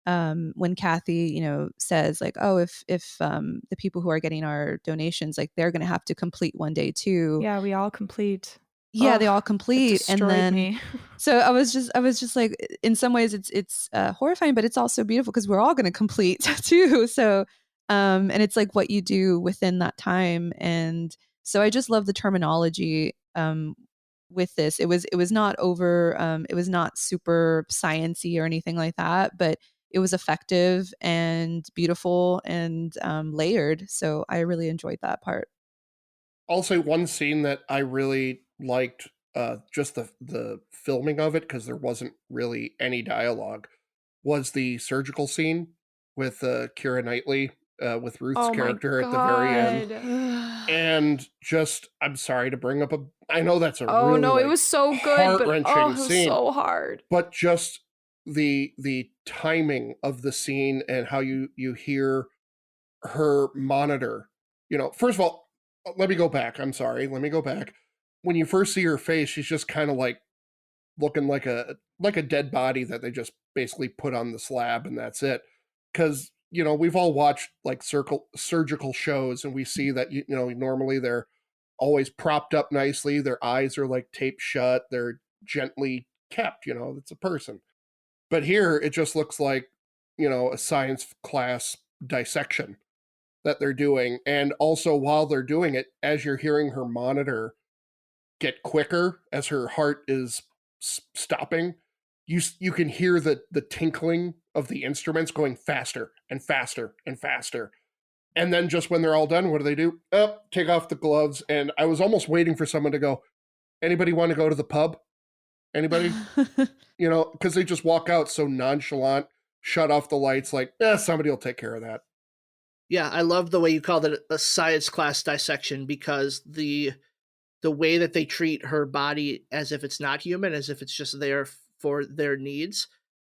when Kathy, says like, oh, if the people who are getting our donations, like they're going to have to complete one day too. Yeah, we all complete. Yeah, Ugh, they all complete. And then, me. so I was just like, in some ways it's horrifying, but it's also beautiful because we're all going to complete too. So, and it's like what you do within that time. And so I just love the terminology, with this. It was not over, it was not super sciencey or anything like that, but it was effective and beautiful and layered. So I really enjoyed that part. I'll say one scene that I really liked, just the filming of it, because there wasn't really any dialogue, was the surgical scene with Keira Knightley, with Ruth's character at the very end. And just, I'm sorry to bring up I know that's a really no, it was so good, but heart-wrenching it was scene, so hard. but just the timing of the scene and how you hear her monitor. First of all, let me go back. I'm sorry. Let me go back. When you first see her face, she's just kind of like looking like a dead body that they just basically put on the slab and that's it. Because, we've all watched like surgical shows and we see that, normally they're always propped up nicely. Their eyes are like taped shut. They're gently kept, it's a person. But here it just looks like, a science class dissection that they're doing. And also while they're doing it, as you're hearing her monitor get quicker as her heart is stopping, you can hear the tinkling of the instruments going faster and faster and faster. And then just when they're all done, what do they do? Take off the gloves. And I was almost waiting for someone to go, anybody want to go to the pub? Anybody? Because they just walk out so nonchalant, shut off the lights, like, somebody will take care of that. Yeah, I love the way you called it a science class dissection, because the way that they treat her body as if it's not human, as if it's just there for their needs,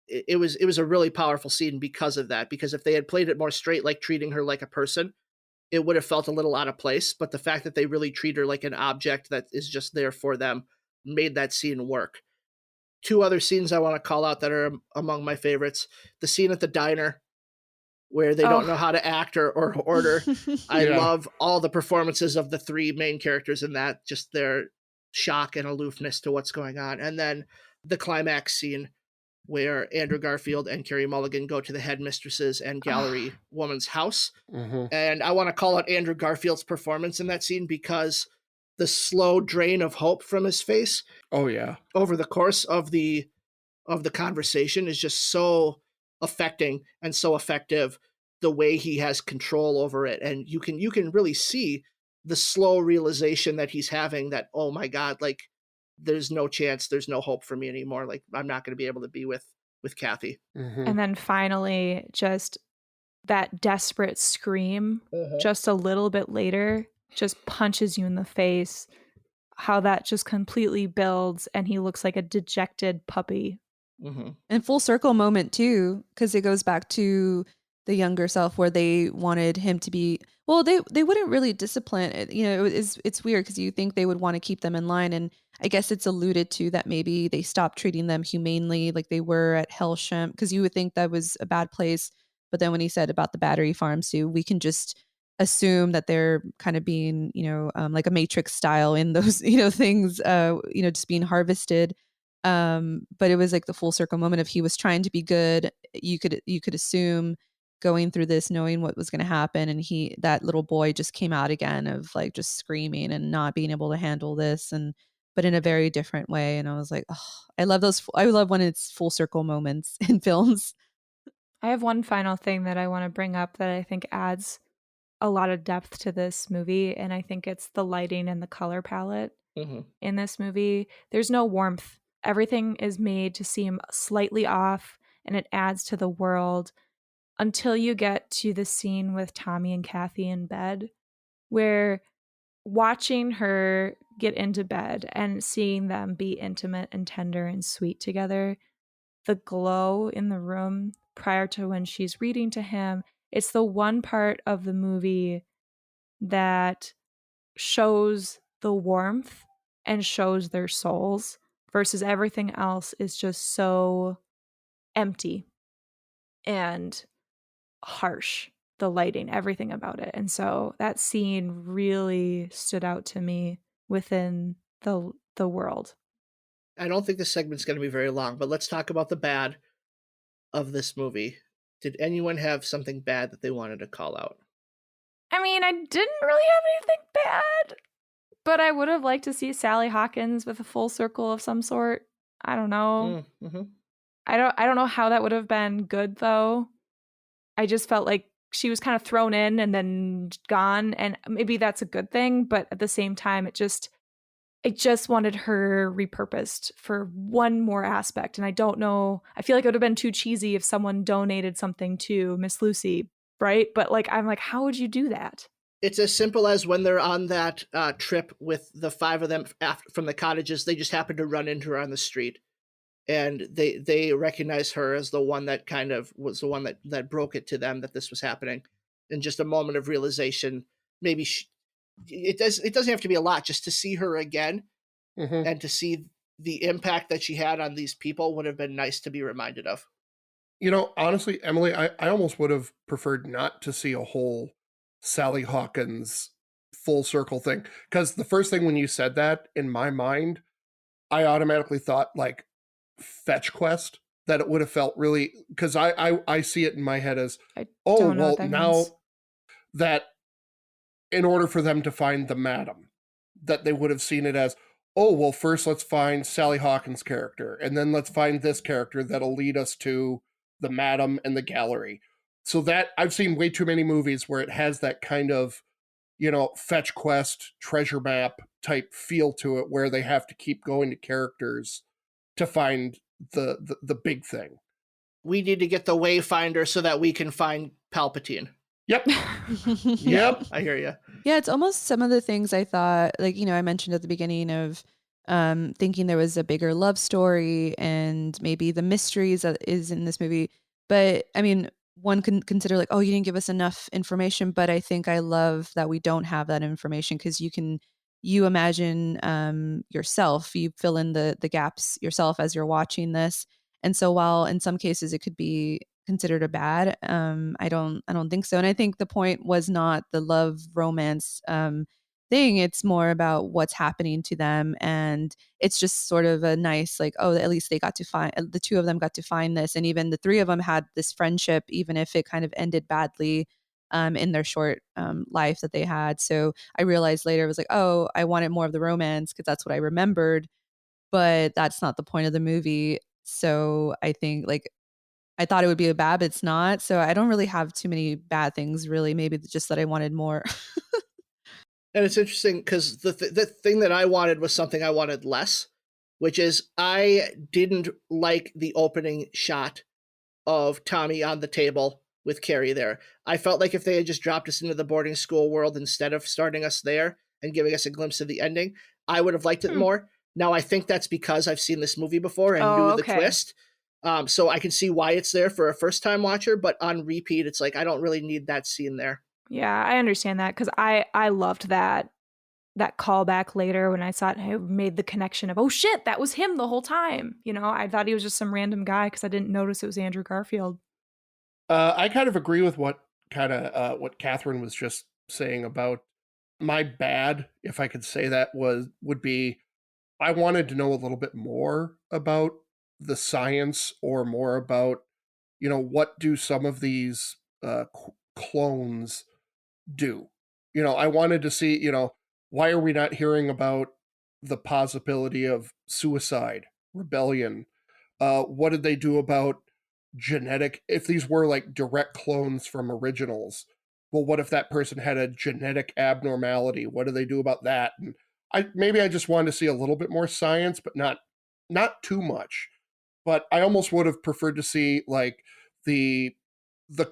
it was a really powerful scene because of that. Because if they had played it more straight, like treating her like a person, it would have felt a little out of place. But the fact that they really treat her like an object that is just there for them made that scene work. Two other scenes I want to call out that are among my favorites: the scene at the diner where they don't know how to act or order. I love all the performances of the three main characters in that, just their shock and aloofness to what's going on. And then the climax scene where Andrew Garfield and Carrie Mulligan go to the headmistress's and gallery woman's house. Mm-hmm. And I want to call out Andrew Garfield's performance in that scene because the slow drain of hope from his face. Oh yeah. Over the course of the conversation is just so affecting and so effective, the way he has control over it. And you can really see the slow realization that he's having that, oh my God, like there's no chance, there's no hope for me anymore. Like I'm not going to be able to be with Kathy. Mm-hmm. And then finally, just that desperate scream, just a little bit later, just punches you in the face. How that just completely builds and he looks like a dejected puppy. Mm-hmm. And full circle moment too, because it goes back to the younger self where they wanted him to be, well, they wouldn't really discipline it. It's weird because you think they would want to keep them in line. And I guess it's alluded to that maybe they stopped treating them humanely like they were at Hellsham, because you would think that was a bad place. But then when he said about the battery farms too, we can just assume that they're kind of being, like a Matrix style in those, things, just being harvested. But it was like the full circle moment of he was trying to be good. You could assume going through this, knowing what was going to happen. And that little boy just came out again of like just screaming and not being able to handle this, but in a very different way. And I was like, oh, I love when it's full circle moments in films. I have one final thing that I want to bring up that I think adds a lot of depth to this movie, and I think it's the lighting and the color palette in this movie. There's no warmth. Everything is made to seem slightly off, and it adds to the world until you get to the scene with Tommy and Kathy in bed, where watching her get into bed and seeing them be intimate and tender and sweet together, the glow in the room prior to when she's reading to him, it's the one part of the movie that shows the warmth and shows their souls, versus everything else is just so empty and harsh. The lighting, everything about it. And so that scene really stood out to me within the world. I don't think this segment's going to be very long, but let's talk about the bad of this movie. Did anyone have something bad that they wanted to call out? I mean, I didn't really have anything bad, but I would have liked to see Sally Hawkins with a full circle of some sort. I don't know. Mm-hmm. I don't know how that would have been good though. I just felt like she was kind of thrown in and then gone, and maybe that's a good thing, but at the same time I just wanted her repurposed for one more aspect. And I don't know, I feel like it would have been too cheesy if someone donated something to Miss Lucy, right? But like, I'm like, how would you do that? It's as simple as when they're on that trip with the 5 of them from the cottages, they just happen to run into her on the street. And they recognize her as the one that kind of was the one that broke it to them that this was happening. In just a moment of realization, maybe it doesn't have to be a lot, just to see her again and to see the impact that she had on these people would have been nice to be reminded of. You know, honestly, Emily, I almost would have preferred not to see a whole Sally Hawkins full circle thing. Because the first thing when you said that, in my mind, I automatically thought like fetch quest, that it would have felt really, because I see it in my head as, oh, well, now means. That in order for them to find the madam, that they would have seen it as, oh, well, first let's find Sally Hawkins' character, and then let's find this character that'll lead us to the madam and the gallery. So that, I've seen way too many movies where it has that kind of, you know, fetch quest, treasure map type feel to it, where they have to keep going to characters to find the big thing. We need to get the Wayfinder so that we can find Palpatine. Yep. Yep. I hear you. Yeah, it's almost some of the things I thought, like, you know, I mentioned at the beginning of thinking there was a bigger love story and maybe the mysteries that is in this movie. But I mean, one can consider like, oh, you didn't give us enough information. But I think I love that we don't have that information, because you imagine yourself, you fill in the gaps yourself as you're watching this. And so while in some cases it could be considered a bad, I don't think so. And I think the point was not the love romance thing. It's more about what's happening to them. And it's just sort of a nice, like, oh, at least they got to find, the 2 of them got to find this. And even the 3 of them had this friendship, even if it kind of ended badly in their short life that they had. So I realized later, it was like, oh, I wanted more of the romance because that's what I remembered, but that's not the point of the movie. So I think, like, I thought it would be a bad, but it's not. So I don't really have too many bad things, really. Maybe just that I wanted more. And it's interesting because the thing that I wanted was something I wanted less, which is I didn't like the opening shot of Tommy on the table with Carrie there. I felt like if they had just dropped us into the boarding school world instead of starting us there and giving us a glimpse of the ending, I would have liked it more. Now, I think that's because I've seen this movie before and knew the twist. So I can see why it's there for a first-time watcher, but on repeat, it's like, I don't really need that scene there. Yeah, I understand that, because I loved that callback later when I saw it. I made the connection of, oh shit, that was him the whole time. You know, I thought he was just some random guy because I didn't notice it was Andrew Garfield. I kind of agree with what Catherine was just saying about my bad, if I could say that, would be I wanted to know a little bit more about the science, or more about, you know, what do some of these clones do? You know, I wanted to see, you know, why are we not hearing about the possibility of suicide, rebellion? What did they do about genetic, if these were like direct clones from originals? Well, what if that person had a genetic abnormality? What do they do about that? And I just wanted to see a little bit more science, but not too much. But I almost would have preferred to see like the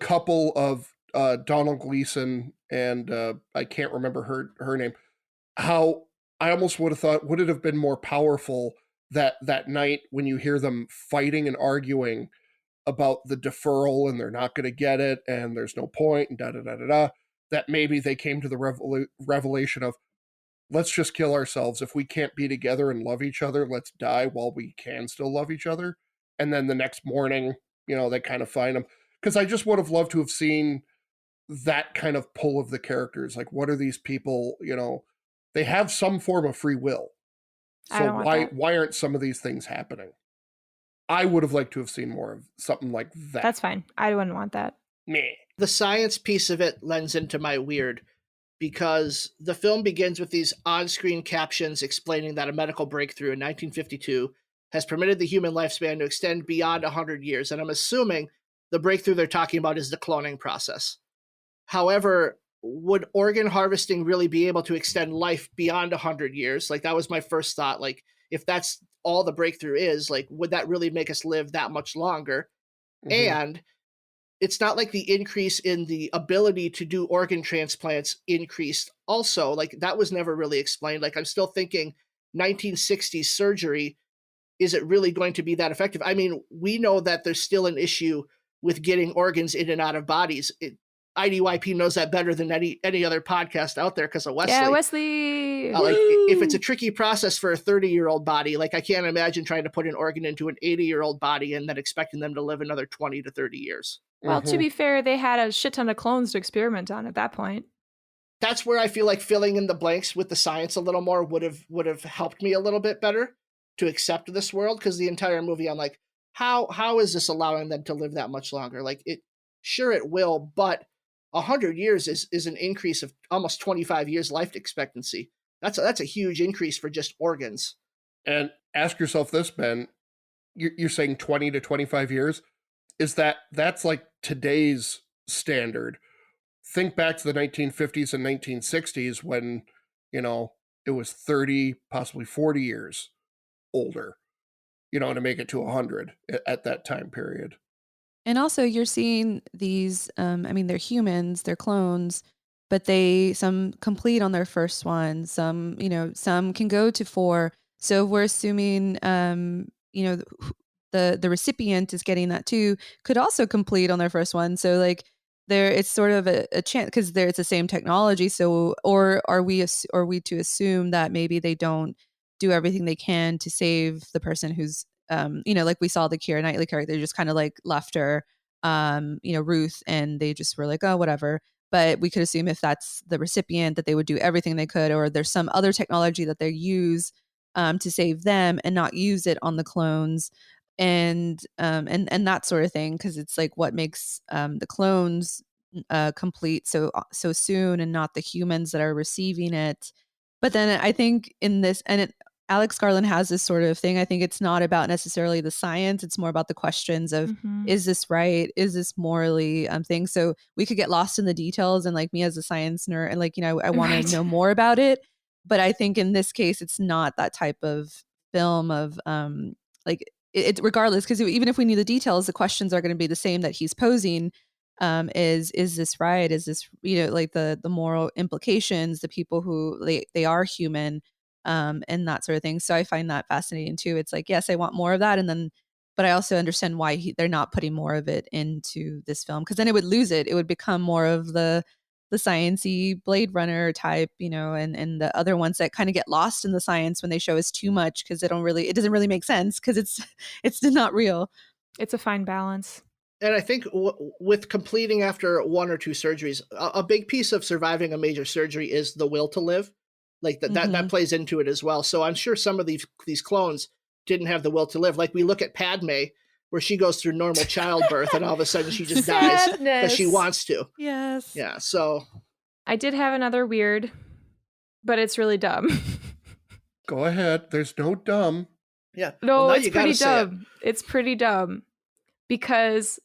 couple of Donald Gleason and I can't remember her name. How I almost would have thought, would it have been more powerful that night when you hear them fighting and arguing about the deferral and they're not going to get it and there's no point and da da da da da, that maybe they came to the revelation of, let's just kill ourselves. If we can't be together and love each other, let's die while we can still love each other. And then the next morning, they kind of find them. Because I just would have loved to have seen that kind of pull of the characters. Like, what are these people, they have some form of free will. So why aren't some of these things happening? I would have liked to have seen more of something like that. That's fine. I wouldn't want that. Meh. The science piece of it lends into my weird, because the film begins with these on-screen captions explaining that a medical breakthrough in 1952 has permitted the human lifespan to extend beyond 100 years. And I'm assuming the breakthrough they're talking about is the cloning process. However, would organ harvesting really be able to extend life beyond 100 years? Like, that was my first thought. Like, if that's all the breakthrough is, like, would that really make us live that much longer? Mm-hmm. And it's not like the increase in the ability to do organ transplants increased also. Like, that was never really explained. Like, I'm still thinking 1960s surgery, is it really going to be that effective? I mean, we know that there's still an issue with getting organs in and out of bodies. IDYP knows that better than any other podcast out there because of Wesley. Yeah, Wesley. Like, if it's a tricky process for a 30-year-old body, like, I can't imagine trying to put an organ into an 80-year-old body and then expecting them to live another 20 to 30 years. Well, to be fair, they had a shit ton of clones to experiment on at that point. That's where I feel like filling in the blanks with the science a little more would have helped me a little bit better to accept this world, because the entire movie I'm like, how is this allowing them to live that much longer? Like, it will, but 100 years is an increase of almost 25 years life expectancy. That's a huge increase for just organs. And ask yourself this, Ben, you're saying 20 to 25 years? That's like today's standard. Think back to the 1950s and 1960s when, it was 30, possibly 40 years older, to make it to 100 at that time period. And also you're seeing these, they're humans, they're clones, but some complete on their first one. Some can go to 4. So we're assuming, the recipient is getting that too, could also complete on their first one. So like it's sort of a chance, because it's the same technology. So, or are we to assume that maybe they don't do everything they can to save the person who's, like we saw the Keira Knightley character, they just kind of like left her, Ruth, and they just were like, oh, whatever. But we could assume if that's the recipient that they would do everything they could, or there's some other technology that they use to save them and not use it on the clones. And that sort of thing, because it's like what makes the clones complete so soon, and not the humans that are receiving it. But then I think in this, Alex Garland has this sort of thing. I think it's not about necessarily the science; it's more about the questions of is this right? Is this morally thing? So we could get lost in the details, and like me as a science nerd, and I want to know more about it. But I think in this case, it's not that type of film of it regardless, because even if we knew the details, the questions are going to be the same that he's posing. Is this right? Is this, like the moral implications, the people who they are human, and that sort of thing. So I find that fascinating too. It's like, yes, I want more of that. But I also understand why they're not putting more of it into this film, because then it would lose it. It would become more of the science-y Blade Runner type, and the other ones that kind of get lost in the science when they show us too much, because it doesn't really make sense, because it's not real. It's a fine balance. And I think with completing after 1 or 2 surgeries, a big piece of surviving a major surgery is the will to live. Like that plays into it as well. So I'm sure some of these clones didn't have the will to live. Like, we look at Padme, where she goes through normal childbirth and all of a sudden she just dies because she wants to. Yes. Yeah. So I did have another weird, but it's really dumb. Go ahead. There's no dumb. Yeah. No, it's pretty dumb. It's pretty dumb, because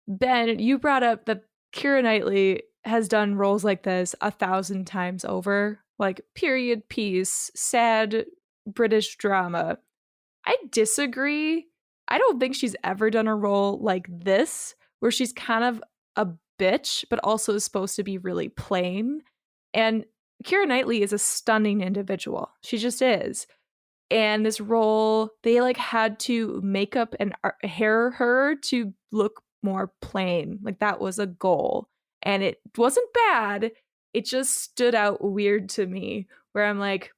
Ben, you brought up that Keira Knightley has done roles like this 1,000 times over, like period piece, sad British drama. I disagree. I don't think she's ever done a role like this, where she's kind of a bitch, but also is supposed to be really plain. And Keira Knightley is a stunning individual. She just is. And this role, they had to make up and hair her to look more plain. Like, that was a goal. And it wasn't bad, it just stood out weird to me, where I'm like,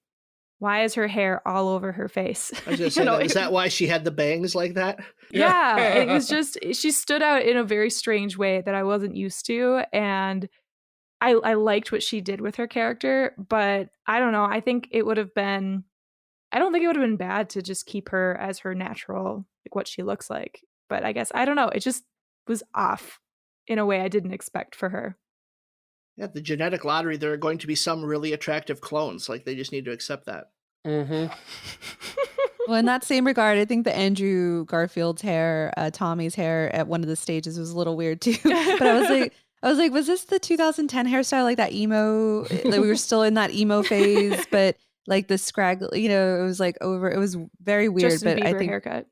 why is her hair all over her face? I was going to say, is that why she had the bangs like that? Yeah, it was just, she stood out in a very strange way that I wasn't used to. And I liked what she did with her character, but I don't know. I don't think it would have been bad to just keep her as her natural, like what she looks like. But I guess, I don't know. It just was off in a way I didn't expect for her. Yeah, the genetic lottery, there are going to be some really attractive clones. Like, they just need to accept that. Mm-hmm. Well, in that same regard, I think the Andrew Garfield's hair, Tommy's hair at one of the stages was a little weird too. But I was like, was this the 2010 hairstyle, like that emo? Like we were still in that emo phase, but like the scraggle, it was like over. It was very weird. Justin but Bieber I think haircut.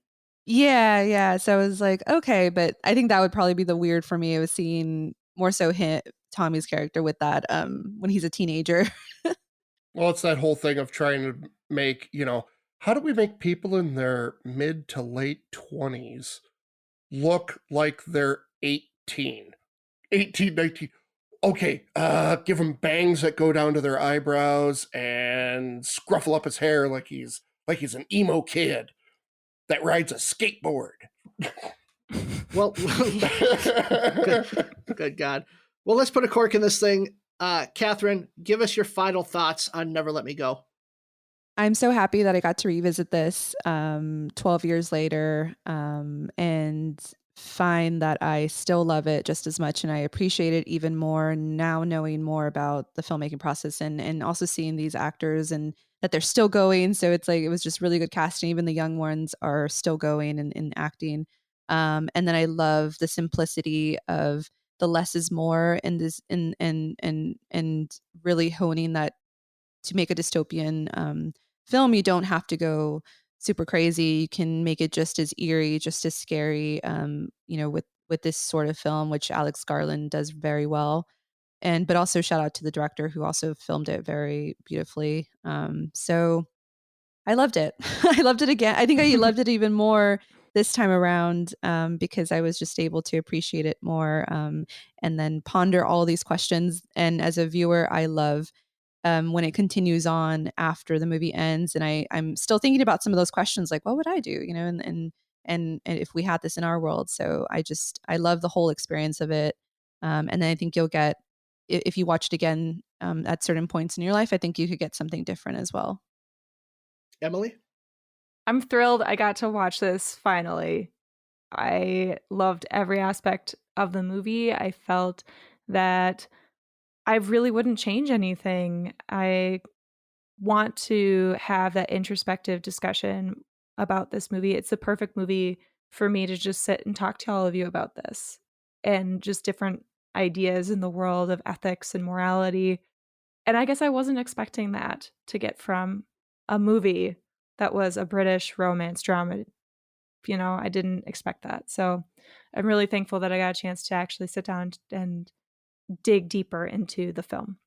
Yeah. So I was like, okay, but I think that would probably be the weird for me. I was seeing more so Tommy's character with that when he's a teenager. Well, it's that whole thing of trying to make, how do we make people in their mid to late 20s look like they're 18, 19. Okay, give him bangs that go down to their eyebrows and scruffle up his hair like he's an emo kid that rides a skateboard. Well, good God. Well, let's put a cork in this thing. Catherine, give us your final thoughts on Never Let Me Go. I'm so happy that I got to revisit this 12 years later and find that I still love it just as much, and I appreciate it even more now, knowing more about the filmmaking process and also seeing these actors and that they're still going. So it's like, it was just really good casting. Even the young ones are still going and acting. And then I love the simplicity of the less is more, and this and really honing that to make a dystopian film. You don't have to go super crazy. You can make it just as eerie, just as scary, with this sort of film, which Alex Garland does very well. But also shout out to the director who also filmed it very beautifully. So I loved it. I loved it again. I think I loved it even more this time around because I was just able to appreciate it more and then ponder all these questions. And as a viewer, I love when it continues on after the movie ends, and I'm still thinking about some of those questions, like what would I do, and if we had this in our world. So I love the whole experience of it, and then I think you'll get, if you watch it again at certain points in your life, I think you could get something different as well. Emily? I'm thrilled I got to watch this finally. I loved every aspect of the movie. I felt that I really wouldn't change anything. I want to have that introspective discussion about this movie. It's the perfect movie for me to just sit and talk to all of you about this and just different ideas in the world of ethics and morality. And I guess I wasn't expecting that to get from a movie that was a British romance drama. I didn't expect that. So I'm really thankful that I got a chance to actually sit down and dig deeper into the film.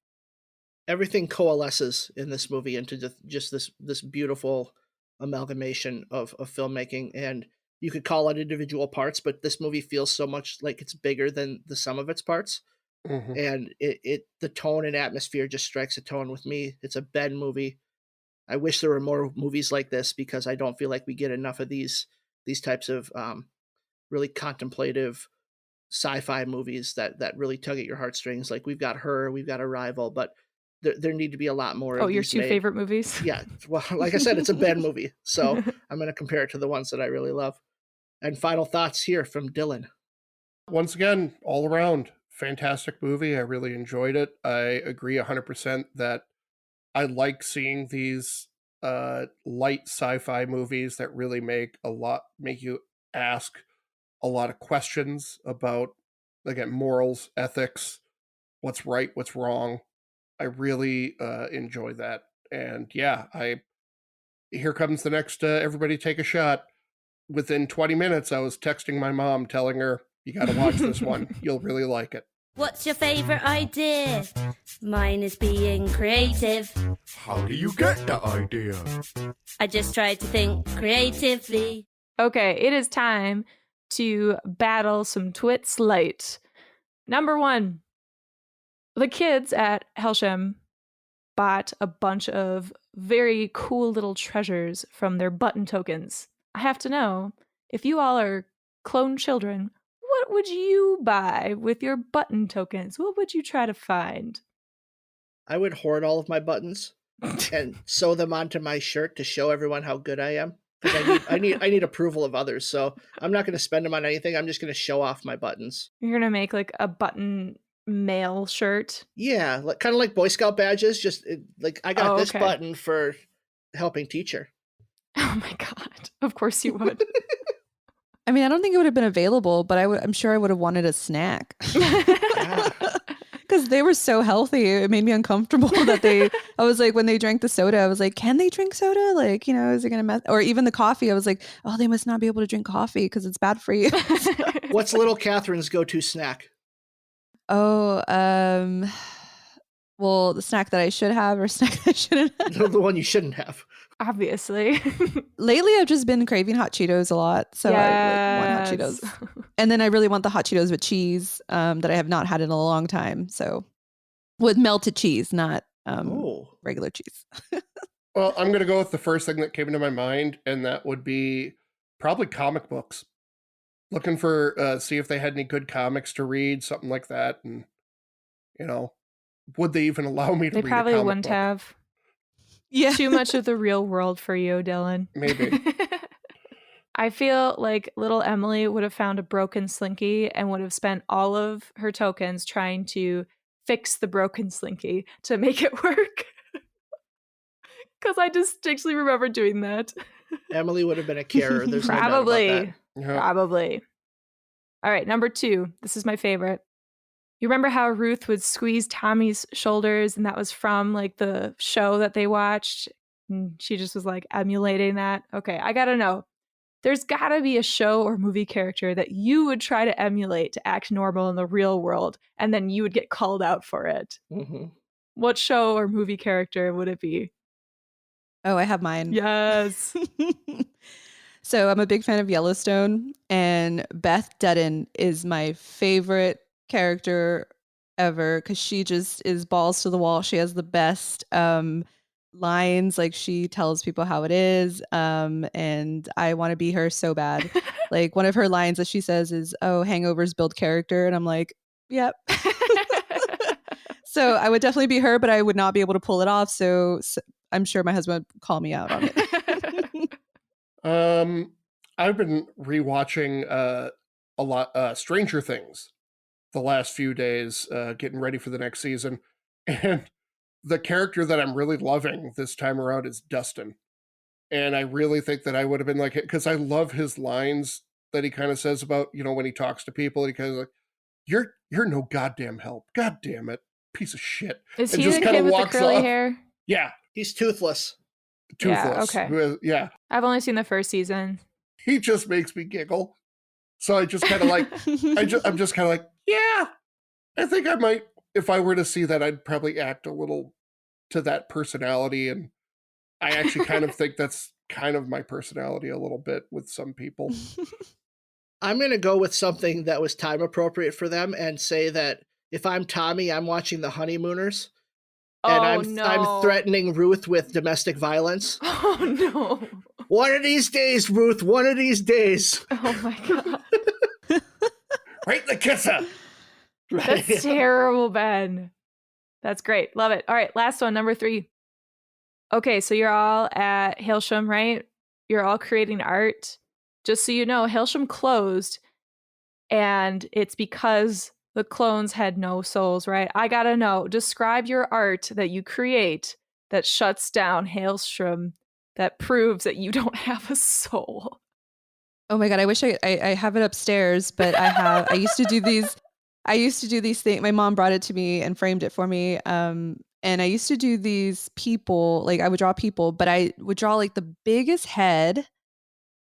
Everything coalesces in this movie into just this beautiful amalgamation of filmmaking, and you could call it individual parts, but this movie feels so much like it's bigger than the sum of its parts. Mm-hmm. And the tone and atmosphere just strikes a tone with me. It's a Ben movie. I wish there were more movies like this because I don't feel like we get enough of these types of really contemplative sci-fi movies that really tug at your heartstrings. Like we've got Her, we've got Arrival, but there need to be a lot more. Oh, your two favorite movies? Yeah. Well, like I said, it's a Ben movie, so I'm going to compare it to the ones that I really love. And final thoughts here from Dylan. Once again, all around, fantastic movie. I really enjoyed it. I agree 100% that I like seeing these light sci-fi movies that really make you ask a lot of questions about, again, morals, ethics, what's right, what's wrong. I really enjoy that. And yeah, here comes the next everybody take a shot. Within 20 minutes, I was texting my mom telling her, you got to watch this one. You'll really like it. What's your favorite idea? Mine is being creative. How do you get the idea? I just try to think creatively. Okay, it is time to battle some twits light. Number 1, The kids at Helsham bought a bunch of very cool little treasures from their button tokens. I have to know, if you all are clone children, what would you buy with your button tokens? What would you try to find? I would hoard all of my buttons and sew them onto my shirt to show everyone how good I am. Because I need approval of others, so I'm not going to spend them on anything. I'm just going to show off my buttons. You're going to make like a button mail shirt? Yeah, kind of like Boy Scout badges. Just like I got this button for helping teacher. Oh my god! Of course you would. I mean, I don't think it would have been available, but I'm sure I would have wanted a snack. Because they were so healthy, it made me uncomfortable that I was like, when they drank the soda, I was like, can they drink soda? Like, you know, is it going to mess? Or even the coffee, I was like, oh, they must not be able to drink coffee because it's bad for you. What's little Catherine's go-to snack? Oh, well, the snack that I should have or snack that I shouldn't have. The one you shouldn't have. Obviously. Lately, I've just been craving hot Cheetos a lot. So I want hot Cheetos. And then I really want the hot Cheetos with cheese that I have not had in a long time. So with melted cheese, not regular cheese. Well, I'm going to go with the first thing that came into my mind, and that would be probably comic books. Looking for, see if they had any good comics to read, something like that. And, you know, would they even allow me to read a comic book? They probably wouldn't have. Yeah. Too much of the real world for you, Dylan. Maybe. I feel like little Emily would have found a broken slinky and would have spent all of her tokens trying to fix the broken slinky to make it work. Because I distinctly remember doing that. Emily would have been a carer. There's Probably. No doubt about that. Probably. All right, number 2. This is my favorite. You remember how Ruth would squeeze Tommy's shoulders, and that was from like the show that they watched? And she just was like emulating that. Okay, I gotta know. There's gotta be a show or movie character that you would try to emulate to act normal in the real world, and then you would get called out for it. Mm-hmm. What show or movie character would it be? Oh, I have mine. Yes. So I'm a big fan of Yellowstone, and Beth Dutton is my favorite character ever because she just is balls to the wall. She has the best lines. Like, she tells people how it is, and I want to be her so bad. Like, one of her lines that she says is, oh, hangovers build character, and I'm like, yep. So I would definitely be her, but I would not be able to pull it off, so I'm sure my husband would call me out on it. I've been rewatching a lot Stranger Things the last few days, getting ready for the next season. And the character that I'm really loving this time around is Dustin. And I really think that I would have been like, because I love his lines that he kind of says about, you know, when he talks to people, and he kind of like, you're no goddamn help. God damn it. Piece of shit. Is and he just the kind kid of with the walks curly off. hair? Yeah. He's toothless. Toothless. Yeah, okay. Yeah. I've only seen the first season. He just makes me giggle. So I just kind of like, I'm just kind of like, yeah, I think I might, if I were to see that, I'd probably act a little to that personality. And I actually kind of think that's kind of my personality a little bit with some people. I'm going to go with something that was time appropriate for them and say that if I'm Tommy, I'm watching The Honeymooners. And I'm threatening Ruth with domestic violence. Oh, no. One of these days, Ruth, one of these days. Oh, my God. Right in the kisser. Right. That's terrible, Ben. That's great. Love it. All right, last one, number 3. Okay, so you're all at Hailsham, right? You're all creating art. Just so you know, Hailsham closed, and it's because the clones had no souls, right? I gotta know. Describe your art that you create that shuts down Hailsham, that proves that you don't have a soul. Oh my God, I wish I have it upstairs, but I used to do these things. My mom brought it to me and framed it for me. And I used to do these people, like I would draw people, but I would draw like the biggest head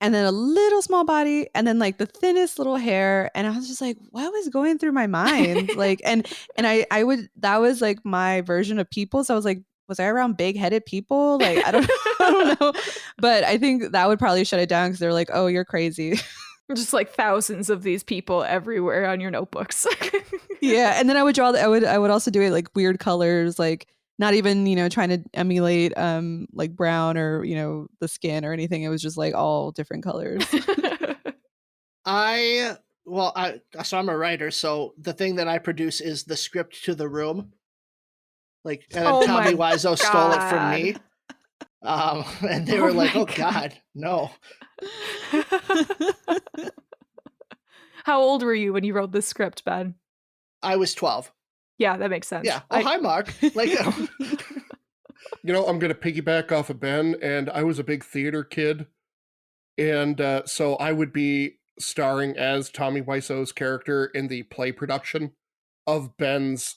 and then a little small body and then like the thinnest little hair. And I was just like, what was going through my mind? Like, and I would, that was like my version of people. So I was like, was I around big headed people? Like, I don't know. But I think that would probably shut it down because they're like, oh, you're crazy. Just like thousands of these people everywhere on your notebooks. Yeah, and then I would draw. I would also do it like weird colors, like not even trying to emulate like brown or the skin or anything. It was just like all different colors. So I'm a writer, so the thing that I produce is the script to The Room. Like, and then Tommy Wiseau stole it from me. And they were like, "Oh God, no." How old were you when you wrote this script, Ben? I was 12. Yeah, that makes sense. Yeah. Hi, Mark. Like, I'm going to piggyback off of Ben, and I was a big theater kid. And so I would be starring as Tommy Wiseau's character in the play production of Ben's.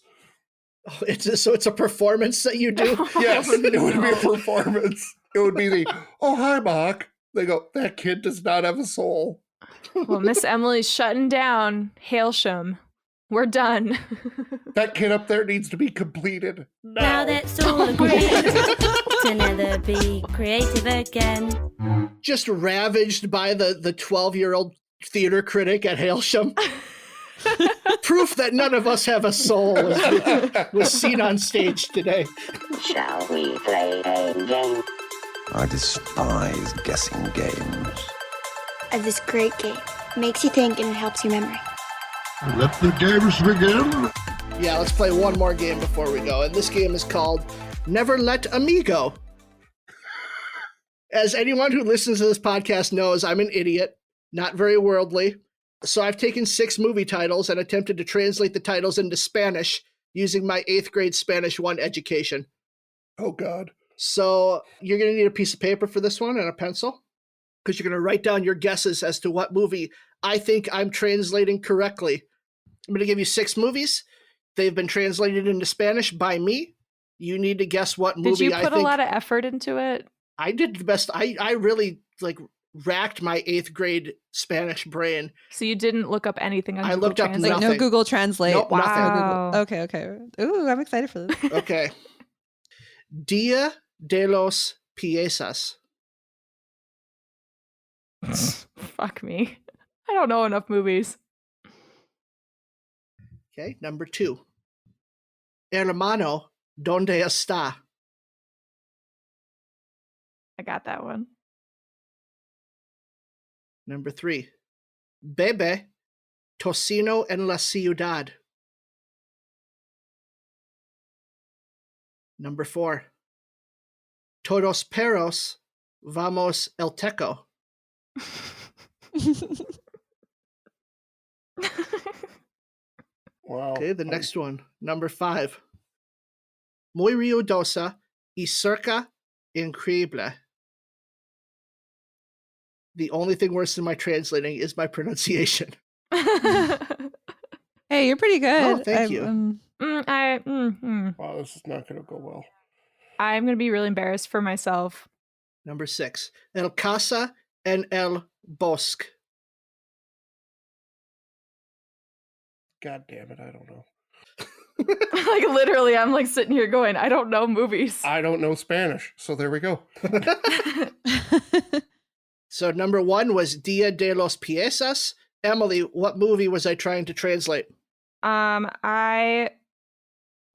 It's a performance that you do? Yes, it would be a performance. It would be oh, hi, Mark. They go, that kid does not have a soul. Well, Miss Emily's shutting down Hailsham. We're done. That kid up there needs to be completed. Now that's all agreed to never be creative again. Just ravaged by the 12-year-old theater critic at Hailsham. Proof that none of us have a soul was seen on stage today. Shall we play a game? I despise guessing games. This great game. Makes you think and it helps your memory. Let the games begin. Yeah, let's play one more game before we go. And this game is called Never Let Amigo. As anyone who listens to this podcast knows, I'm an idiot, not very worldly. So I've taken 6 movie titles and attempted to translate the titles into Spanish using my 8th grade Spanish 1 education. Oh, God. So you're going to need a piece of paper for this one and a pencil, because you're going to write down your guesses as to what movie I think I'm translating correctly. I'm going to give you 6 movies. They've been translated into Spanish by me. You need to guess what movie I think. Did you put a lot of effort into it? I did the best. I really racked my 8th grade Spanish brain. So you didn't look up anything on Google looked up Translate? nothing. No Google Translate. Nope, wow. Nothing. Okay. Ooh, I'm excited for this. Okay. Dia de los Piezas. Fuck me. I don't know enough movies. Okay, number 2. Hermano, ¿dónde está? I got that one. Number 3. Bebe, tocino en la ciudad. Number 4. Todos perros, vamos el teco. Wow. Okay, the next one. Number 5. Muy ruidosa y cerca increíble. The only thing worse than my translating is my pronunciation. Hey, you're pretty good. Oh, thank you. Wow, this is not going to go well. I'm going to be really embarrassed for myself. Number 6. El casa en el bosque. God damn it, I don't know. Like literally, I'm like sitting here going, I don't know movies. I don't know Spanish, so there we go. So number 1 was Dia de los Piezas. Emily, what movie was I trying to translate? I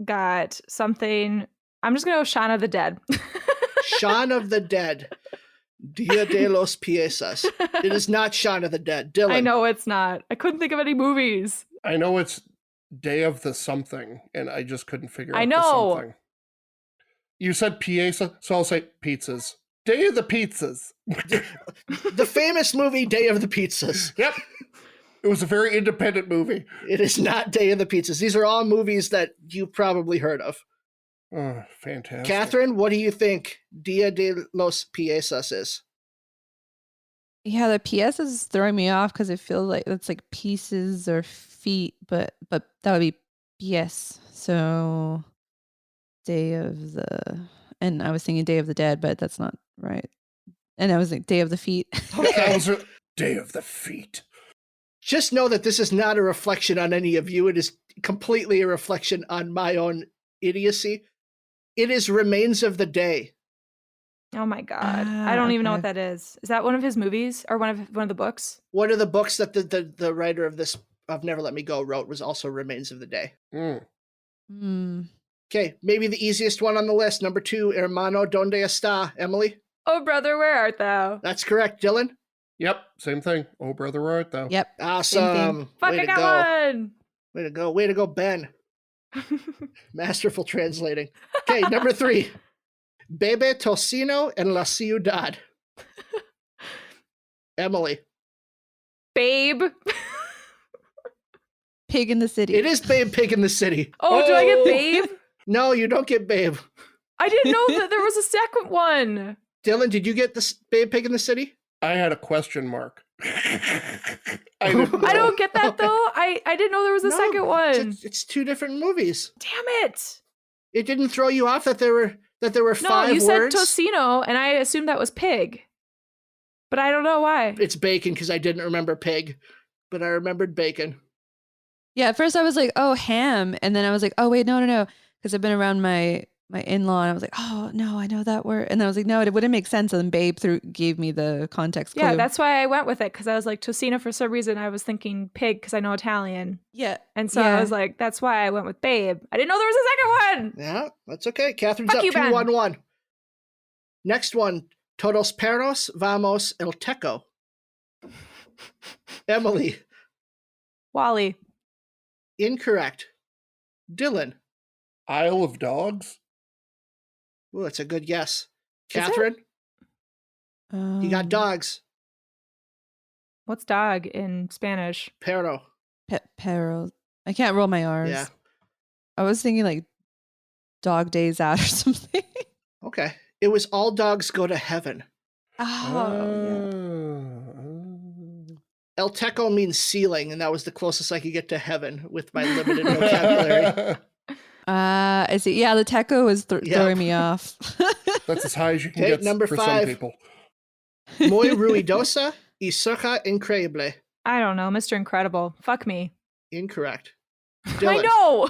got something. I'm just gonna go Shaun of the Dead. Shaun of the Dead. Dia de los Piezas. It is not Shaun of the Dead. Dylan. I know it's not. I couldn't think of any movies. I know it's Day of the something, and I just couldn't figure out I know. the something. You said pieza, so I'll say pizzas. Day of the Pizzas. The famous movie Day of the Pizzas. Yep. It was a very independent movie. It is not Day of the Pizzas. These are all movies that you've probably heard of. Oh, fantastic. Catherine, what do you think Dia de los Piezas is? Yeah, the PS is throwing me off because it feels like it's like pieces or feet, but that would be PS. So Day of the, and I was thinking Day of the Dead, but that's not right. And I was like Day of the Feet. Okay. Day of the Feet. Just know that this is not a reflection on any of you. It is completely a reflection on my own idiocy. It is Remains of the Day. Oh my God. I don't even know what that is. Is that one of his movies or one of the books? One of the books that the writer of Never Let Me Go wrote was also Remains of the Day. Okay, maybe the easiest one on the list. Number 2, Hermano, ¿Dónde está? Emily? Oh, brother, where art thou? That's correct. Dylan? Yep, same thing. Oh, brother, where art thou? Yep. Awesome. Fuck, I got one. Way to go. Way to go, Ben. Masterful translating. Okay, number 3. Bebe Tocino en la Ciudad. Emily. Babe. Pig in the City. It is Babe Pig in the City. Oh, do I get Babe? No, you don't get Babe. I didn't know that there was a second one. Dylan, did you get this Babe Pig in the City? I had a question mark. I don't get that though. I didn't know there was a second one. It's 2 different movies. Damn it! It didn't throw you off that there were 5 words? No, you said tocino, and I assumed that was pig. But I don't know why. It's bacon because I didn't remember pig, but I remembered bacon. Yeah, at first I was like, oh, ham. And then I was like, oh, wait, no. Because I've been around my in-law, and I was like, oh, no, I know that word. And then I was like, no, it wouldn't make sense. And then Babe gave me the context clue. Yeah, that's why I went with it, because I was like, tocino, for some reason, I was thinking pig, because I know Italian. Yeah. And so I was like, that's why I went with Babe. I didn't know there was a second one. Yeah, that's okay. Catherine's Fuck up you, 2-1-1. Next one, Todos perros vamos el teco. Emily. Wally. Incorrect. Dylan. Isle of Dogs? Ooh, that's a good guess. Catherine? You got dogs. What's dog in Spanish? Perro. Perro. I can't roll my R's. Yeah. I was thinking like Dog Days Out or something. Okay. It was All Dogs Go to Heaven. El Teco means ceiling, and that was the closest I could get to heaven with my limited vocabulary. I see. Yeah, the teco was throwing me off. That's as high as you can get number for 5. some people. Muy ruidosa y cerca increíble. I don't know. Mr. Incredible. Fuck me. Incorrect. Dylan. I know!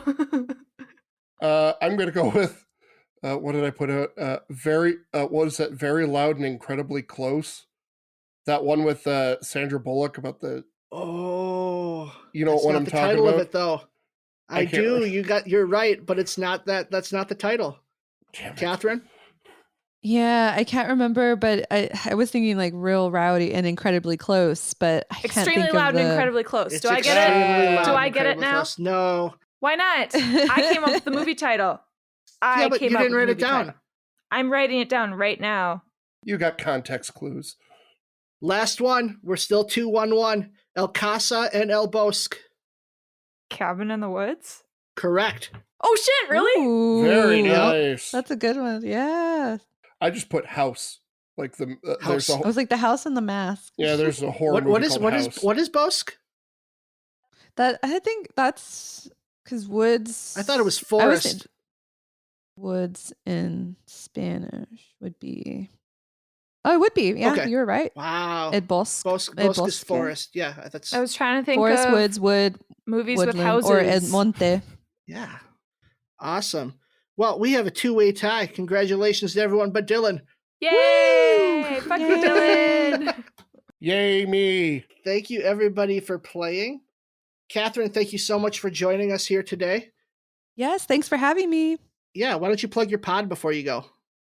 I'm going to go with, what did I put out? What was that? Very Loud and Incredibly Close. That one with Sandra Bullock about the... Oh. You know what I'm talking about? That's not the title of it, though. I do. You're right, but it's not that. That's not the title. Damn it. Catherine? Yeah, I can't remember, but I was thinking like Real Rowdy and Incredibly Close, but I can't Extremely think Loud of and Incredibly Close. It's Do I get it? Do I get it now? Close. No. Why not? I came up with the movie title. But you didn't write it down. Title. I'm writing it down right now. You got context clues. Last one. We're still 2-1-1. El Casa and El Bosque. Cabin in the Woods? Correct. Oh shit, really? Ooh, very nice. That's a good one. Yeah. I just put house. Like the house. I was like the House and the Mask. Yeah, there's a horror movie called House. What is Bosque? That I think that's because woods. I thought it was forest. Woods in Spanish would be. Oh, it would be. Yeah, okay. You were right. Wow. El Bosque. Bosque is forest. Yeah, that's. I was trying to think forest, of woods, wood, movies woodland, with houses, or El Monte. Yeah, awesome. Well, we have a 2-way tie. Congratulations to everyone but Dylan. Yay! Woo! Fuck you, Dylan. Yay me! Thank you everybody for playing. Catherine, thank you so much for joining us here today. Yes, thanks for having me. Yeah, why don't you plug your pod before you go?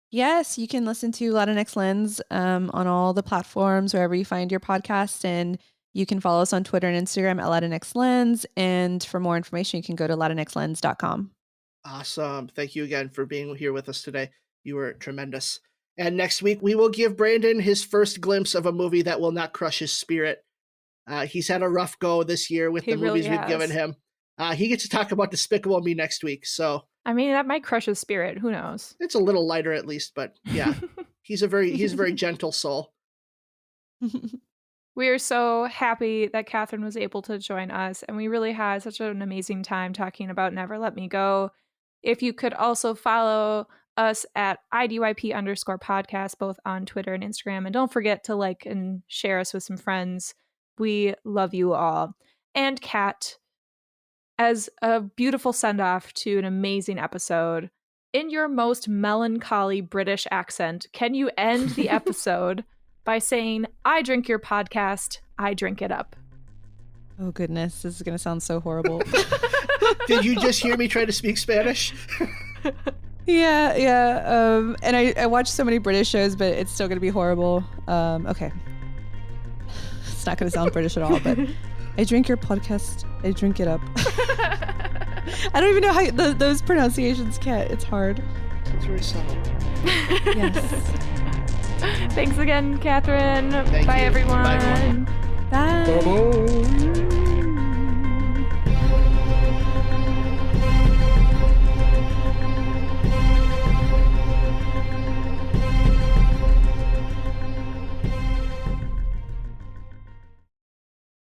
Yes, you can listen to Latinx Lens on all the platforms, wherever you find your podcast. And you can follow us on Twitter and Instagram at Latinx Lens. And for more information, you can go to latinxlens.com. Awesome. Thank you again for being here with us today. You were tremendous. And next week, we will give Brandon his first glimpse of a movie that will not crush his spirit. He's had a rough go this year with the movies we've given him. He gets to talk about Despicable Me next week. So I mean, that might crush his spirit. Who knows? It's a little lighter at least, but yeah, he's a very gentle soul. We are so happy that Catherine was able to join us, and we really had such an amazing time talking about Never Let Me Go. If you could also follow us at IDYP_podcast, both on Twitter and Instagram. And don't forget to like and share us with some friends. We love you all. And Kat, as a beautiful send-off to an amazing episode, in your most melancholy British accent, can you end the episode by saying, I drink your podcast, I drink it up? Oh, goodness. This is going to sound so horrible. Did you just hear me try to speak Spanish? Yeah. And I watch so many British shows, but it's still going to be horrible. Okay. It's not going to sound British at all, but I drink your podcast, I drink it up. I don't even know how those pronunciations can't. It's hard. It's very subtle. Yes. Thanks again, Catherine. Thank Bye, you. everyone. Bye, everyone. Bye. Bye-bye.